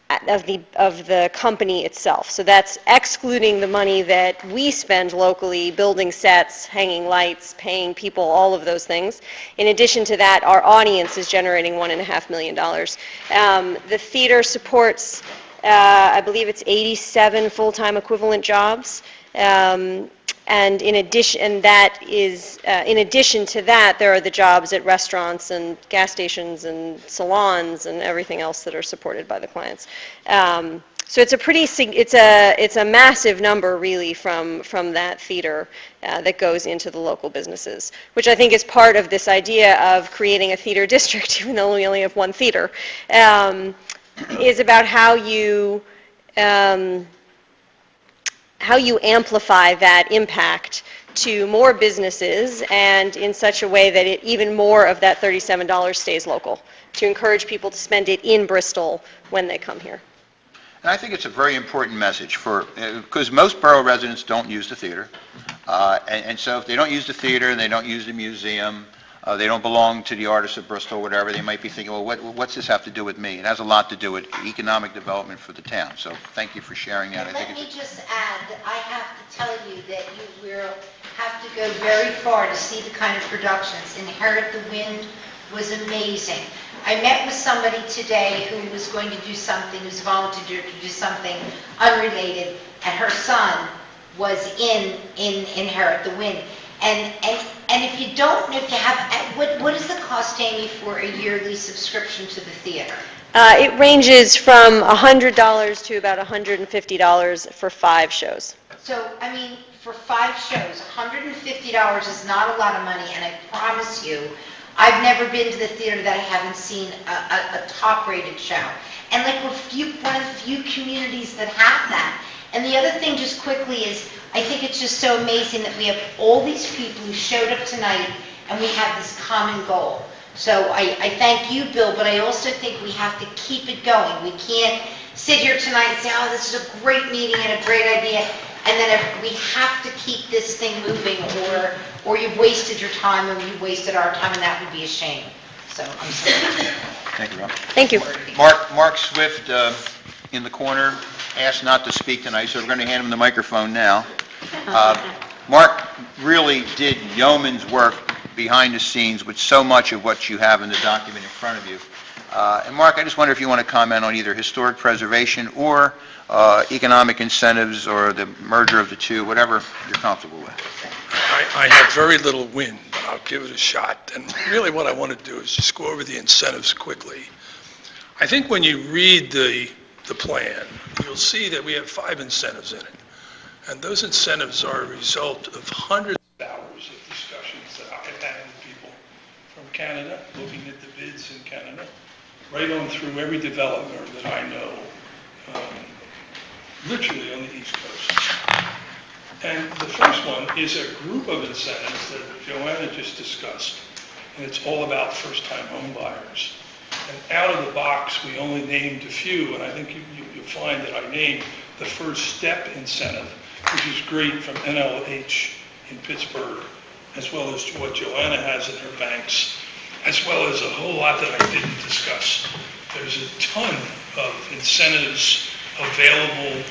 the company itself. So that's excluding the money that we spend locally building sets, hanging lights, paying people, all of those things. In addition to that, our audience is generating $1.5 million. The theater supports, I believe it's 87 full-time equivalent jobs. And in addition to that, there are the jobs at restaurants and gas stations and salons and everything else that are supported by the clients. So it's a massive number really from that theater that goes into the local businesses, which I think is part of this idea of creating a theater district, even though we only have one theater, is about how you amplify that impact to more businesses and in such a way that even more of that $37 stays local, to encourage people to spend it in Bristol when they come here. And I think it's a very important message because most borough residents don't use the theater. And so if they don't use the theater and they don't use the museum, they don't belong to the Artists of Bristol, whatever, they might be thinking, well, what's this have to do with me? It has a lot to do with economic development for the town. So thank you for sharing that. Let me just add that I have to tell you that you will have to go very far to see the kind of productions. Inherit the Wind was amazing. I met with somebody today who was going to do something, who's volunteered to do something unrelated, and her son was in Inherit the Wind. And if you don't know, if you have, what is the cost, Amy, for a yearly subscription to the theater? It ranges from $100 to about $150 for 5 shows. So, I mean, for 5 shows, $150 is not a lot of money, and I promise you, I've never been to the theater that I haven't seen a top-rated show. And like one of the few communities that have that. And the other thing just quickly is, I think it's just so amazing that we have all these people who showed up tonight and we have this common goal. So I thank you, Bill, but I also think we have to keep it going. We can't sit here tonight and say, oh, this is a great meeting and a great idea, and then we have to keep this thing moving, or you've wasted your time and you've wasted our time, and that would be a shame. So I'm sorry. Thank you, Rob. Thank you. Mark Swift in the corner asked not to speak tonight, so we're going to hand him the microphone now. Mark really did yeoman's work behind the scenes with so much of what you have in the document in front of you. And Mark, I just wonder if you want to comment on either historic preservation or economic incentives or the merger of the two, whatever you're comfortable with. I have very little wind, but I'll give it a shot. And really what I want to do is just go over the incentives quickly. I think when you read the plan, you'll see that we have 5 incentives in it. And those incentives are a result of hundreds of hours of discussions that I've had with people from Canada, looking at the bids in Canada, right on through every developer that I know, literally on the East Coast. And the first one is a group of incentives that Joanna just discussed, and it's all about first-time home buyers. And out of the box, we only named a few, and I think you'll find that I named the first step incentive, which is great, from NLH in Pittsburgh, as well as what Joanna has in her banks, as well as a whole lot that I didn't discuss. There's a ton of incentives available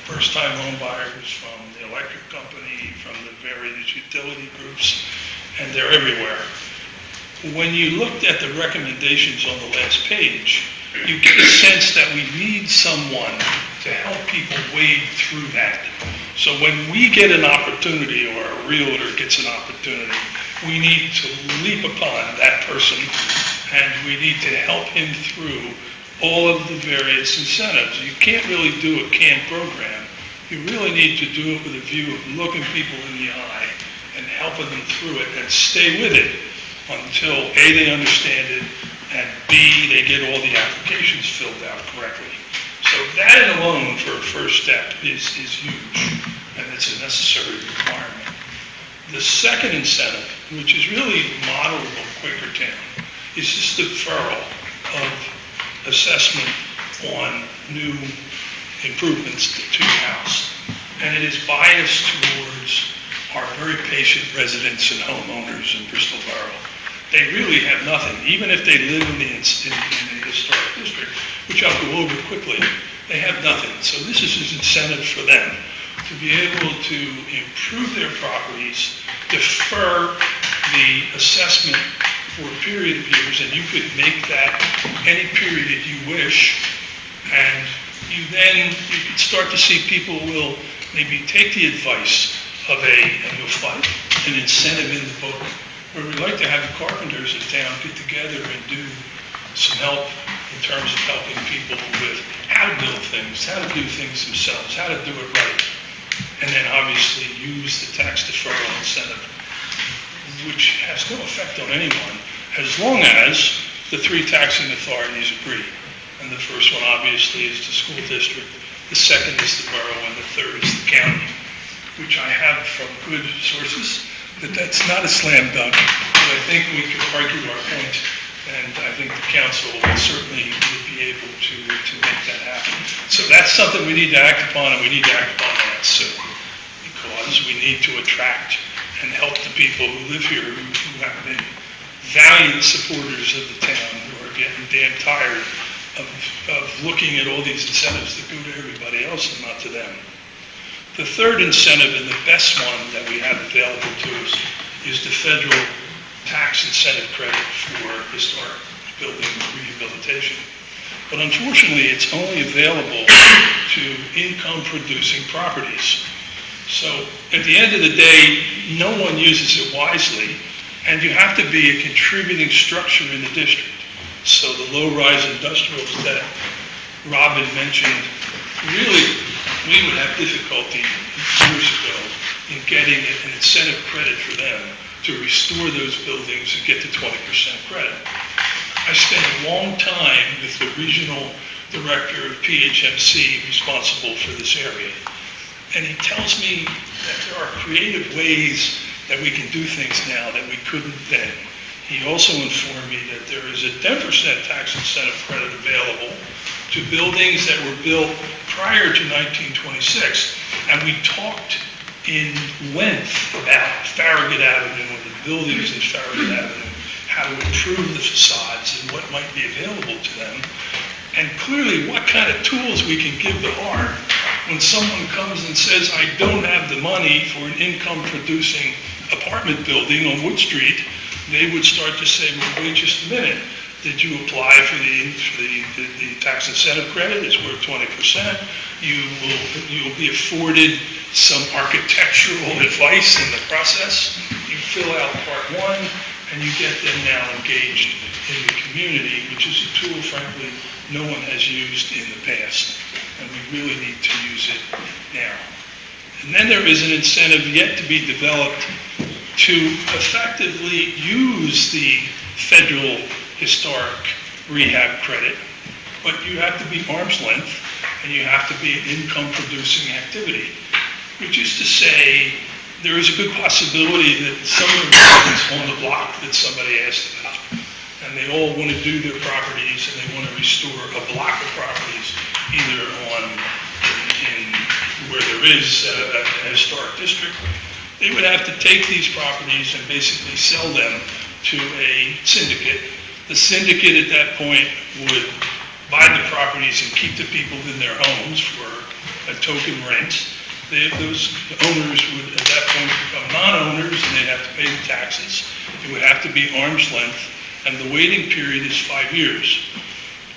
for first-time home buyers from the electric company, from the various utility groups, and they're everywhere. When you looked at the recommendations on the last page, you get a sense that we need someone to help people wade through that. So when we get an opportunity, or a realtor gets an opportunity, we need to leap upon that person, and we need to help him through all of the various incentives. You can't really do a canned program. You really need to do it with a view of looking people in the eye and helping them through it, and stay with it until A, they understand it, and B, they get all the applications filled out correctly. So that alone for a first step is huge, and it's a necessary requirement. The second incentive, which is really modeled on Quakertown, is just the deferral of assessment on new improvements to your house. And it is biased towards our very patient residents and homeowners in Bristol Borough. They really have nothing, even if they live in the historic district, which I'll go over quickly. They have nothing. So this is an incentive for them to be able to improve their properties, defer the assessment for a period of years, and you could make that any period you wish, and you could start to see people will maybe take the advice of and you'll find an incentive in the book where we like to have the carpenters in town get together and do some help in terms of helping people with how to build things, how to do things themselves, how to do it right, and then obviously use the tax deferral incentive, which has no effect on anyone, as long as the three taxing authorities agree. And the first one, obviously, is the school district, the second is the borough, and the third is the county, which I have from good sources, that that's not a slam dunk, but I think we could argue our point, and I think the council certainly would be able to make that happen. So that's something we need to act upon, and we need to act upon that soon, because we need to attract and help the people who live here who have been valiant supporters of the town, who are getting damn tired of looking at all these incentives that go to everybody else and not to them. The third incentive, and the best one that we have available to us, is the federal tax incentive credit for historic building rehabilitation. But unfortunately, it's only available to income-producing properties. So at the end of the day, no one uses it wisely, and you have to be a contributing structure in the district. So the low-rise industrials that Robin mentioned, really, we would have difficulty years ago in getting an incentive credit for them to restore those buildings and get the 20% credit. I spent a long time with the regional director of PHMC responsible for this area, and he tells me that there are creative ways that we can do things now that we couldn't then. He also informed me that there is a 10% tax incentive credit available to buildings that were built prior to 1926. And we talked in length about Farragut Avenue and the buildings in Farragut Avenue, how to improve the facades and what might be available to them. And clearly what kind of tools we can give the heart when someone comes and says, I don't have the money for an income-producing apartment building on Wood Street. They would start to say, well, wait just a minute. Did you apply for the tax incentive credit? It's worth 20%. You'll be afforded some architectural advice in the process. You fill out part one, and you get them now engaged in the community, which is a tool, frankly, no one has used in the past, and we really need to use it now. And then there is an incentive yet to be developed to effectively use the federal historic rehab credit, but you have to be arm's length, and you have to be an income-producing activity, which is to say there is a good possibility that some of the residents on the block that somebody asked about, and they all want to do their properties, and they want to restore a block of properties, either in where there is a historic district. They would have to take these properties and basically sell them to a syndicate. The syndicate at that point would buy the properties and keep the people in their homes for a token rent. Those owners would at that point become non-owners, and they'd have to pay the taxes. It would have to be arm's length, and the waiting period is 5 years.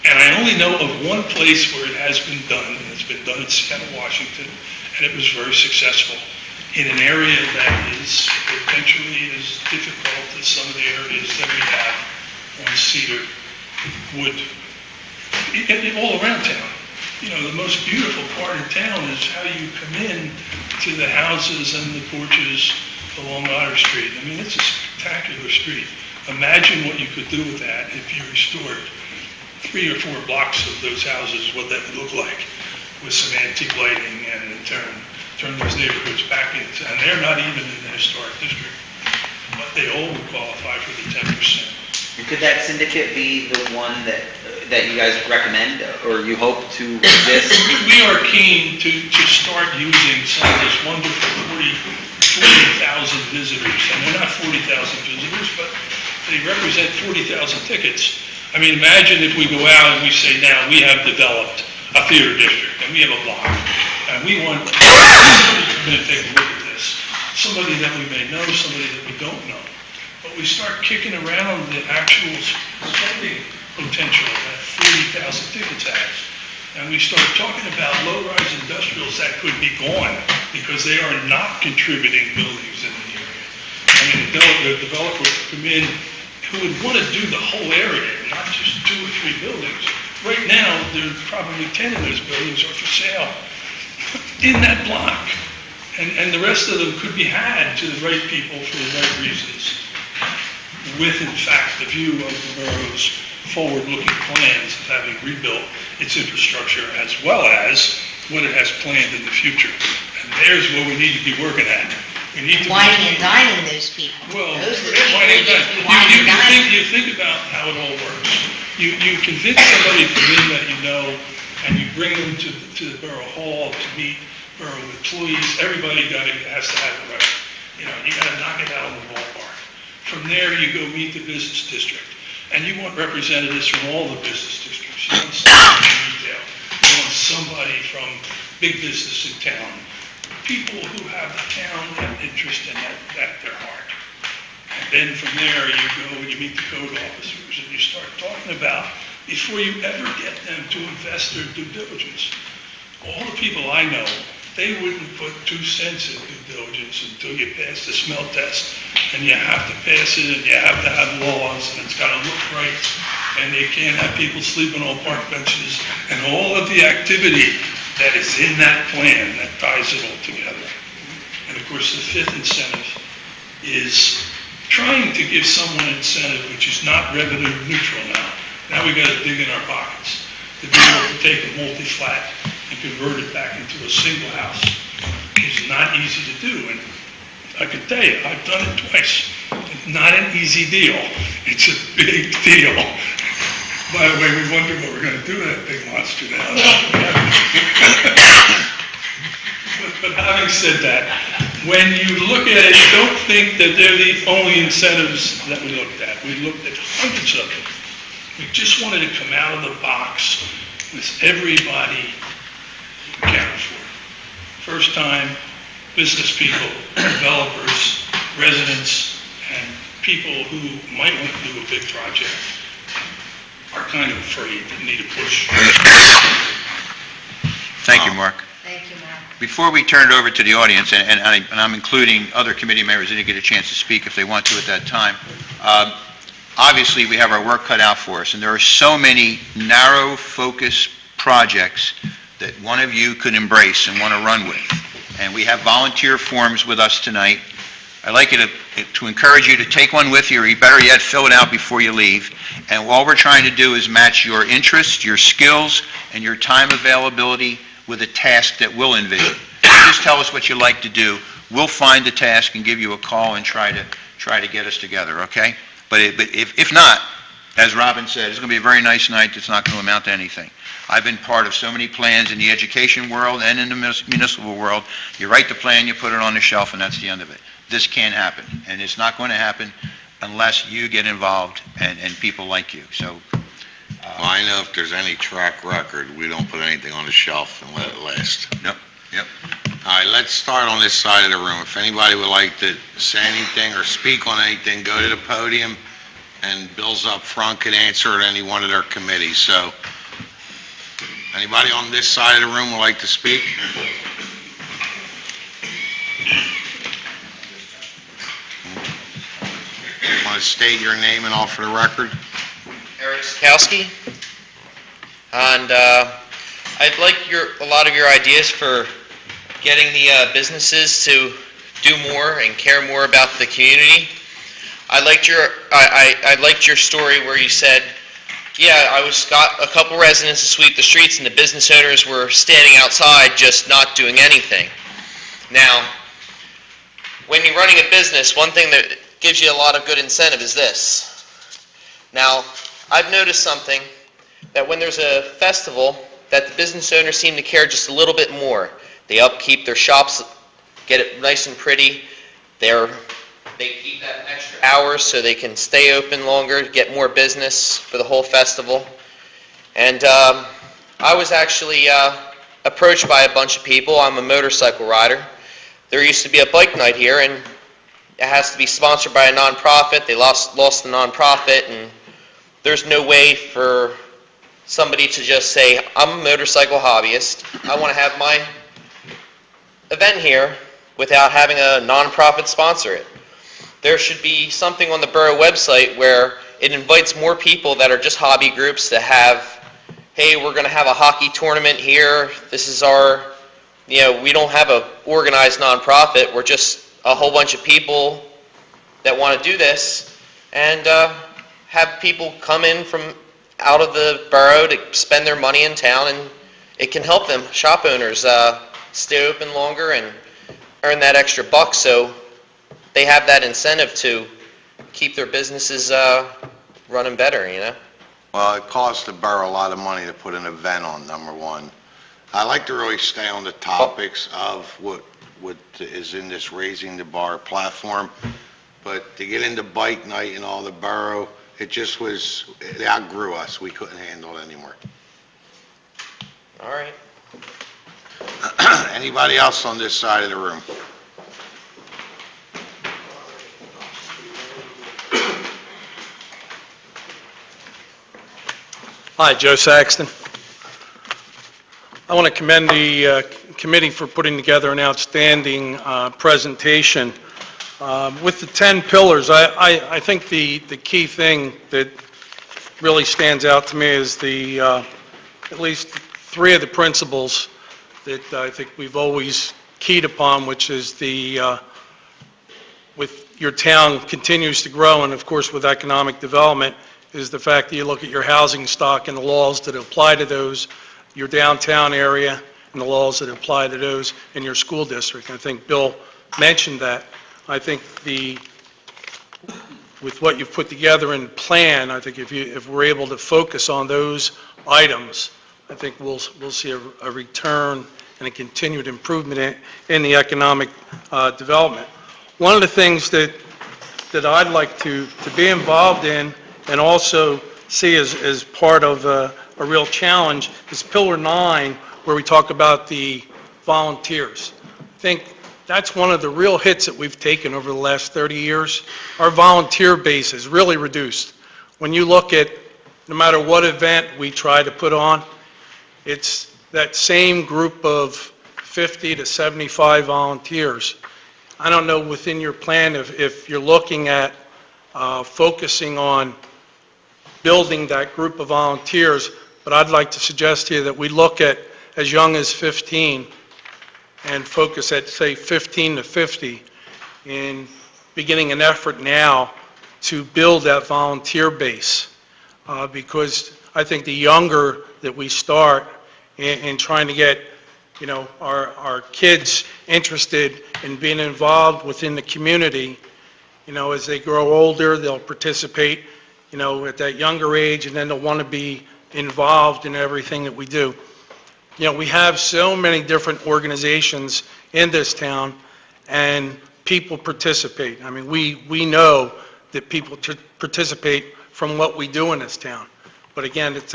And I only know of one place where it has been done, and it's been done in Seattle, Washington, and it was very successful in an area that is potentially as difficult as some of the areas that we have on Cedar Wood, all around town. You know, the most beautiful part of town is how you come in to the houses and the porches along Otter Street. I mean, it's a spectacular street. Imagine what you could do with that if you restored 3 or 4 blocks of those houses, what that would look like with some antique lighting and turn those neighborhoods back into, and they're not even in the historic district, but they all would qualify for the 10%. And could that syndicate be the one that you guys recommend, or you hope to exist? We are keen to start using some of this wonderful 40,000 visitors, and they're not 40,000 visitors, but they represent 40,000 tickets. I mean, imagine if we go out and we say, now, we have developed a theater district, and we have a block, and we want somebody to come in and take a look at this, somebody that we may know, somebody that we don't know. But we start kicking around the actual spending potential that 40,000 tickets has. And we start talking about low-rise industrials that could be gone because they are not contributing buildings in the area. I mean, the developer would come in who would want to do the whole area, not just 2 or 3 buildings. Right now, there's probably 10 of those buildings are for sale in that block. And the rest of them could be had to the right people for the right reasons, with, in fact, the view of the borough's forward-looking plans of having rebuilt its infrastructure as well as what it has planned in the future. And there's what we need to be working at. We need to Wining and dining those people. Well, Those are the people why that not? get to be wining and dining. You think about how it all works. You convince somebody to come in that you know, and you bring them to the borough hall to meet borough employees. Everybody has to have it right. You know, you got to knock it out of the ballpark. From there, you go meet the business district. And you want representatives from all the business districts. You want somebody from retail. You want somebody from big business in town. People who have the town and interest in that at their heart. And then from there, you go and you meet the code officers and you start talking about, before you ever get them to invest their due diligence. All the people I know, they wouldn't put 2 cents in due diligence until you pass the smell test. And you have to pass it, and you have to have laws, and it's got to look right. And you can't have people sleeping on park benches, and all of the activity that is in that plan that ties it all together. And of course, the 5th incentive is trying to give someone an incentive which is not revenue neutral now. Now we got to dig in our pockets to be able to take a multi-flat and convert it back into a single house. It's not easy to do, and I can tell you, I've done it twice. It's not an easy deal. It's a big deal. By the way, we wonder what we're going to do with that big monster now. But having said that, when you look at it, don't think that they're the only incentives that we looked at. We looked at hundreds of them. We just wanted to come out of the box with everybody accounted for. First-time business people, developers, residents, and people who might want to do a big project are kind of afraid and need a push. Thank you, Mark. Thank you, Mark. Before we turn it over to the audience, and I'm including other committee members that didn't get a chance to speak if they want to at that time, obviously we have our work cut out for us, and there are so many narrow focus projects that one of you could embrace and want to run with. And we have volunteer forms with us tonight. I'd like you to encourage you to take one with you, or better yet, fill it out before you leave. And all we're trying to do is match your interests, your skills, and your time availability with a task that we'll envision. You just tell us what you like to do. We'll find the task and give you a call and try to get us together, okay? But if not, as Robin said, it's going to be a very nice night that's not going to amount to anything. I've been part of so many plans in the education world and in the municipal world. You write the plan, you put it on the shelf, and that's the end of it. This can't happen, and it's not going to happen unless you get involved and people like you. So, Well, I know if there's any track record, we don't put anything on the shelf and let it last. Yep. All right, let's start on this side of the room. If anybody would like to say anything or speak on anything, go to the podium, and Bill's up front could answer at any one of their committees. So, anybody on this side of the room would like to speak? want to state your name and all for the record? Eric Skowski. And I'd like a lot of your ideas for getting the businesses to do more and care more about the community. I liked your story where you said, yeah, I got a couple residents to sweep the streets and the business owners were standing outside just not doing anything. Now, when you're running a business, one thing that gives you a lot of good incentive is this. Now, I've noticed something, that when there's a festival, that the business owners seem to care just a little bit more. They upkeep their shops, get it nice and pretty. They keep that extra hours so they can stay open longer, get more business for the whole festival. And I was actually approached by a bunch of people. I'm a motorcycle rider. There used to be a bike night here, and it has to be sponsored by a nonprofit. They lost the nonprofit, and there's no way for somebody to just say, I'm a motorcycle hobbyist. I want to have my event here without having a nonprofit sponsor it. There should be something on the borough website where it invites more people that are just hobby groups to have, hey, we're going to have a hockey tournament here. This is our, we don't have an organized nonprofit. We're just a whole bunch of people that want to do this, and have people come in from out of the borough to spend their money in town, and it can help them, shop owners, stay open longer and earn that extra buck, so they have that incentive to keep their businesses running better, Well, it costs the borough a lot of money to put an event on, number one. I like to really stay on the topics of what is in this Raising the Bar platform, but to get into bike night and all the borough, it outgrew us. We couldn't handle it anymore. All right. Anybody else on this side of the room? Hi, Joe Saxton. I want to commend the committee for putting together an outstanding presentation. With the 10 pillars, I think the key thing that really stands out to me is at least 3 of the principles that I think we've always keyed upon, which is with your town continues to grow, and of course with economic development, is the fact that you look at your housing stock and the laws that apply to those, your downtown area and the laws that apply to those in your school district. I think Bill mentioned that. I think with what you've put together in plan, I think if we're able to focus on those items, I think we'll see a return and a continued improvement in the economic development. One of the things that I'd like to be involved in and also see as part of a real challenge is Pillar 9, where we talk about the volunteers. I think that's one of the real hits that we've taken over the last 30 years. Our volunteer base is really reduced. When you look at no matter what event we try to put on, it's that same group of 50 to 75 volunteers. I don't know within your plan if you're looking at focusing on building that group of volunteers, but I'd like to suggest to you that we look at as young as 15 and focus at, say, 15 to 50 in beginning an effort now to build that volunteer base. Because I think the younger that we start in trying to get, our kids interested in being involved within the community, as they grow older, they'll participate, at that younger age, and then they'll want to be involved in everything that we do. We have so many different organizations in this town, and people participate. I mean, we know that people participate from what we do in this town. But again, it's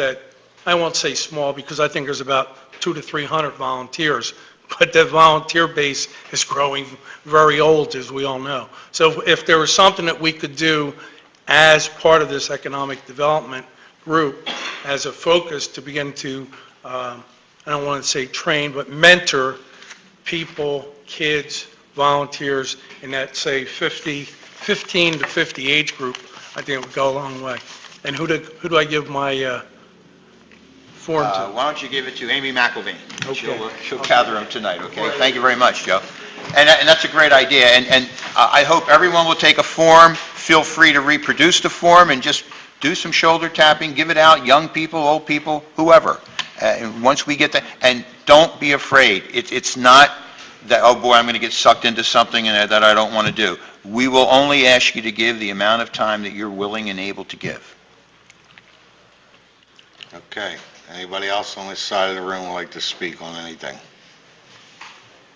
I won't say small, because I think there's about 200 to 300 volunteers, but the volunteer base is growing very old, as we all know. So if there was something that we could do as part of this economic development group, as a focus to begin to, I don't want to say train, but mentor people, kids, volunteers in that, say, 50 15 to 50 age group, I think it would go a long way. And who do I give my form to? Why don't you give it to Amy McElveen? Okay. She'll gather them tonight, okay? Thank you very much, Joe. And that's a great idea, and I hope everyone will take a form, feel free to reproduce the form, and just do some shoulder tapping, give it out, young people, old people, whoever. And once we get that, and don't be afraid. It's not that, oh boy, I'm going to get sucked into something that I don't want to do. We will only ask you to give the amount of time that you're willing and able to give. Okay. Anybody else on this side of the room would like to speak on anything?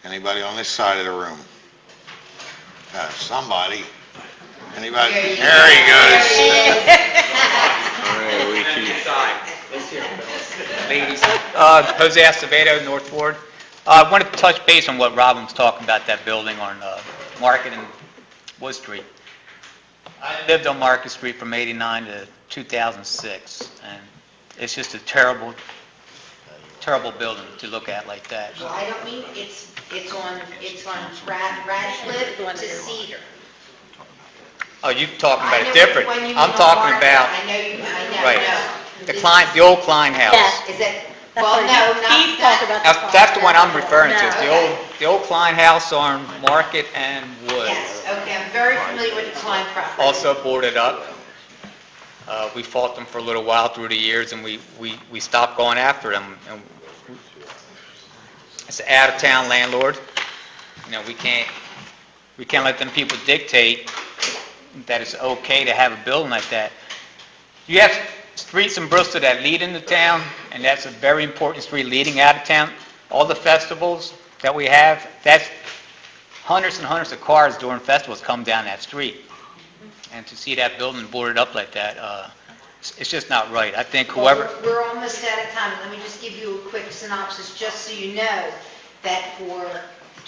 Anybody on this side of the room? Somebody. Anybody? There he goes. Ladies, Jose Acevedo, North Ward. I wanted to touch base on what Robin was talking about, that building on Market and Wood Street. I lived on Market Street from '89 to 2006, and it's just a terrible building to look at like that. Well, I don't mean, it's on Radcliffe to Cedar. Oh, you're talking I about know it different. when you I'm mean on talking Market, about, I know, right, the old Klein house. Yes. Is it, well, no, not He's talking about the That's the one I'm referring to, No. the old Klein house on Market and Wood. Yes, okay, I'm very familiar with the Klein property. Also boarded up. We fought them for a little while through the years, and we stopped going after them. And it's an out-of-town landlord. You know, we can't let them people dictate that it's okay to have a building like that. You have streets in Bristol that lead into town, and that's a very important street leading out of town. All the festivals that we have, that's hundreds and hundreds of cars during festivals come down that street. And to see that building boarded up like that, it's just not right. I think whoever... Well, we're almost out of time. Let me just give you a quick synopsis, just so you know that for the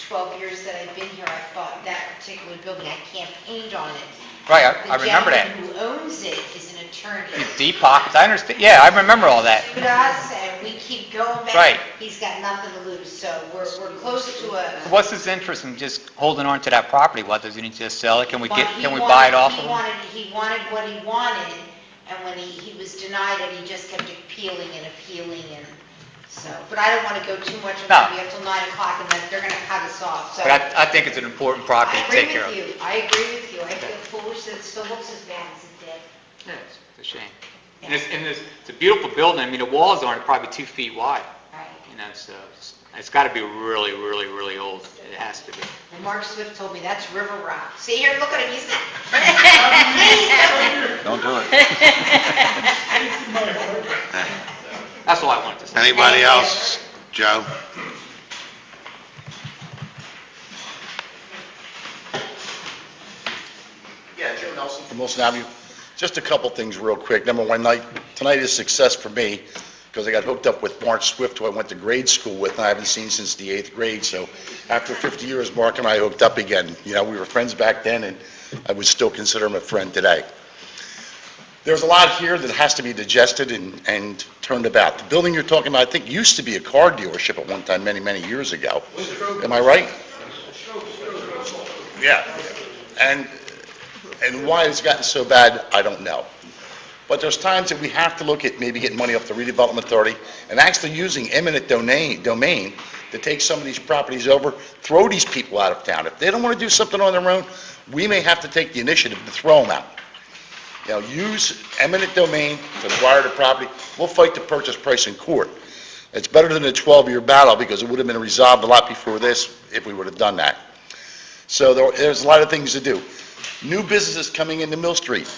12 years that I've been here, I fought that particular building. I campaigned on it. Right, I remember that. The gentleman who owns it is an attorney. Deep pockets, I understand. Yeah, I remember all that. Sued us, and we keep going back. Right. He's got nothing to lose, so we're close to a... What's his interest in just holding on to that property? Why doesn't he just sell it? Can we buy it off of him? He wanted what he wanted, and when he was denied it, he just kept appealing, and so, but I don't want to go too much on that. We have till 9 o'clock, and then they're going to cut us off, so... But I think it's an important property I to agree take care of. with you, I agree with you. I feel foolish that it still looks as bad as it did. Yeah, it's a shame. And it's a beautiful building. I mean, the walls aren't probably 2 feet wide. Right. You know, it's got to be really, really, really old. It has to be. And Mark Swift told me that's River Rock. See here, look at him, he's... Don't do it. That's all I wanted to say. Anybody else? Joe? Yeah, Joe Nelson from Wilson Avenue. Just a couple things real quick. Number one, tonight is success for me because I got hooked up with Mark Swift, who I went to grade school with, and I haven't seen since the 8th grade. So after 50 years, Mark and I hooked up again. You know, we were friends back then, and I would still consider him a friend today. There's a lot here that has to be digested and turned about. The building you're talking about, I think, used to be a car dealership at one time, many, many years ago. Am I right? Yeah. And why it's gotten so bad, I don't know. But there's times that we have to look at maybe getting money off the redevelopment authority and actually using eminent domain to take some of these properties over, throw these people out of town. If they don't want to do something on their own, we may have to take the initiative to throw them out. You know, use eminent domain to acquire the property. We'll fight the purchase price in court. It's better than a 12-year battle because it would have been resolved a lot before this if we would have done that. So there's a lot of things to do. New businesses coming into Mill Street.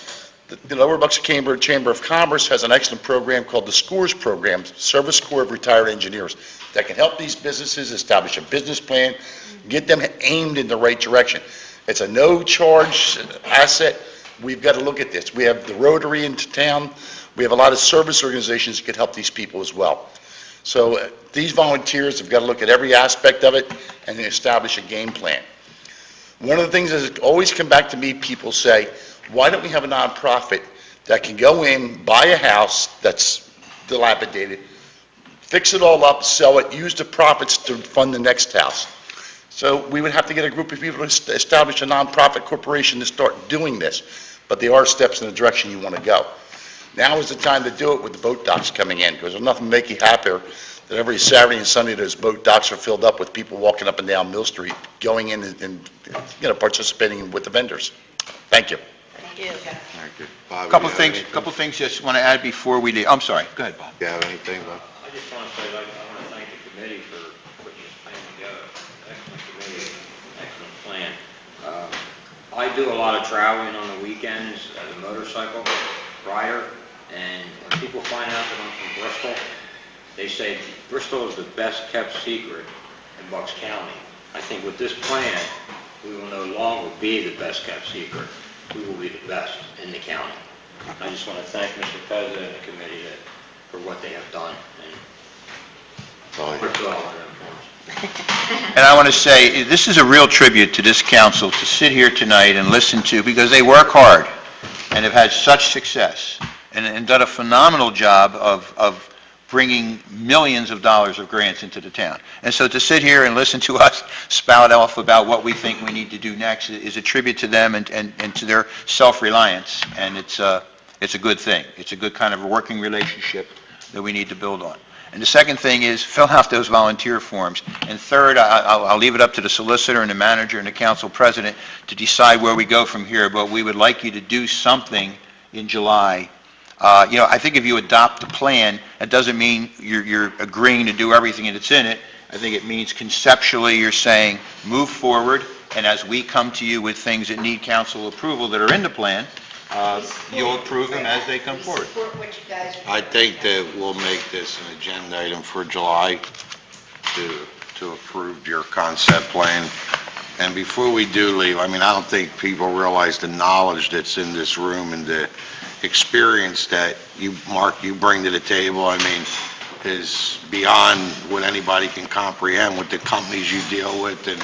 The Lower Bucks Chamber of Commerce has an excellent program called the SCORES program, Service Corps of Retired Engineers, that can help these businesses establish a business plan, get them aimed in the right direction. It's a no-charge asset. We've got to look at this. We have the Rotary into town. We have a lot of service organizations that can help these people as well. So these volunteers have got to look at every aspect of it and establish a game plan. One of the things that has always come back to me, people say, why don't we have a nonprofit that can go in, buy a house that's dilapidated, fix it all up, sell it, use the profits to fund the next house? So we would have to get a group of people to establish a nonprofit corporation to start doing this. But they are steps in the direction you want to go. Now is the time to do it with the boat docks coming in, because there's nothing to make you happier that every Saturday and Sunday those boat docks are filled up with people walking up and down Mill Street, going in and participating with the vendors. Thank you. A couple of things just want to add before we leave. I'm sorry, go ahead, Bob. You have anything, Bob? I just want to say, I want to thank the committee for putting this plan together. Excellent committee, excellent plan. I do a lot of traveling on the weekends as a motorcycle rider, and when people find out that I'm from Bristol, they say Bristol is the best kept secret in Bucks County. I think with this plan, we will no longer be the best kept secret. We will be the best in the county. I just want to thank Mr. President and the committee for what they have done, and we're all their influence. And I want to say, this is a real tribute to this council to sit here tonight and listen to, because they work hard and have had such success and done a phenomenal job of bringing millions of dollars of grants into the town. And so to sit here and listen to us spout off about what we think we need to do next is a tribute to them and to their self-reliance. And it's a good thing. It's a good kind of a working relationship that we need to build on. And the second thing is fill out those volunteer forms. And third, I'll leave it up to the solicitor and the manager and the council president to decide where we go from here, but we would like you to do something in July. I think if you adopt the plan, that doesn't mean you're agreeing to do everything that's in it. I think it means conceptually you're saying, move forward, and as we come to you with things that need council approval that are in the plan, you'll approve them as they come forward. I think that we'll make this an agenda item for July to approve your concept plan. And before we do leave, I don't think people realize the knowledge that's in this room and the experience that you, Mark, you bring to the table, is beyond what anybody can comprehend with the companies you deal with and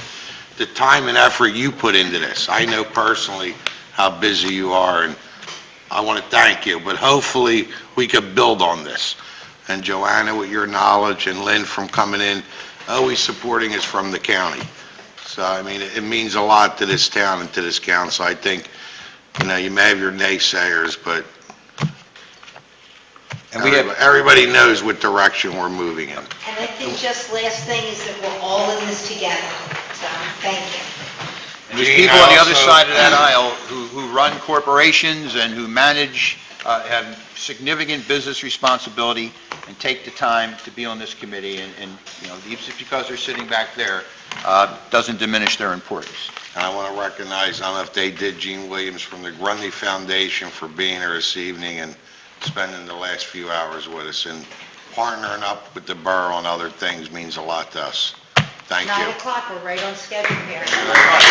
the time and effort you put into this. I know personally how busy you are, and I want to thank you, but hopefully we could build on this. And Joanna, with your knowledge, and Lynn from coming in, always supporting us from the county. So, it means a lot to this town and to this council. I think, you may have your naysayers, but everybody knows what direction we're moving in. And I think just last thing is that we're all in this together. So, thank you. And there's people on the other side of that aisle who run corporations and who manage, have significant business responsibility and take the time to be on this committee. And just because they're sitting back there, doesn't diminish their importance. And I want to recognize, I don't know if they did, Gene Williams from the Grundy Foundation for being here this evening and spending the last few hours with us. And partnering up with the borough on other things means a lot to us. Thank you. 9 o'clock, we're right on schedule here. Thank you very much.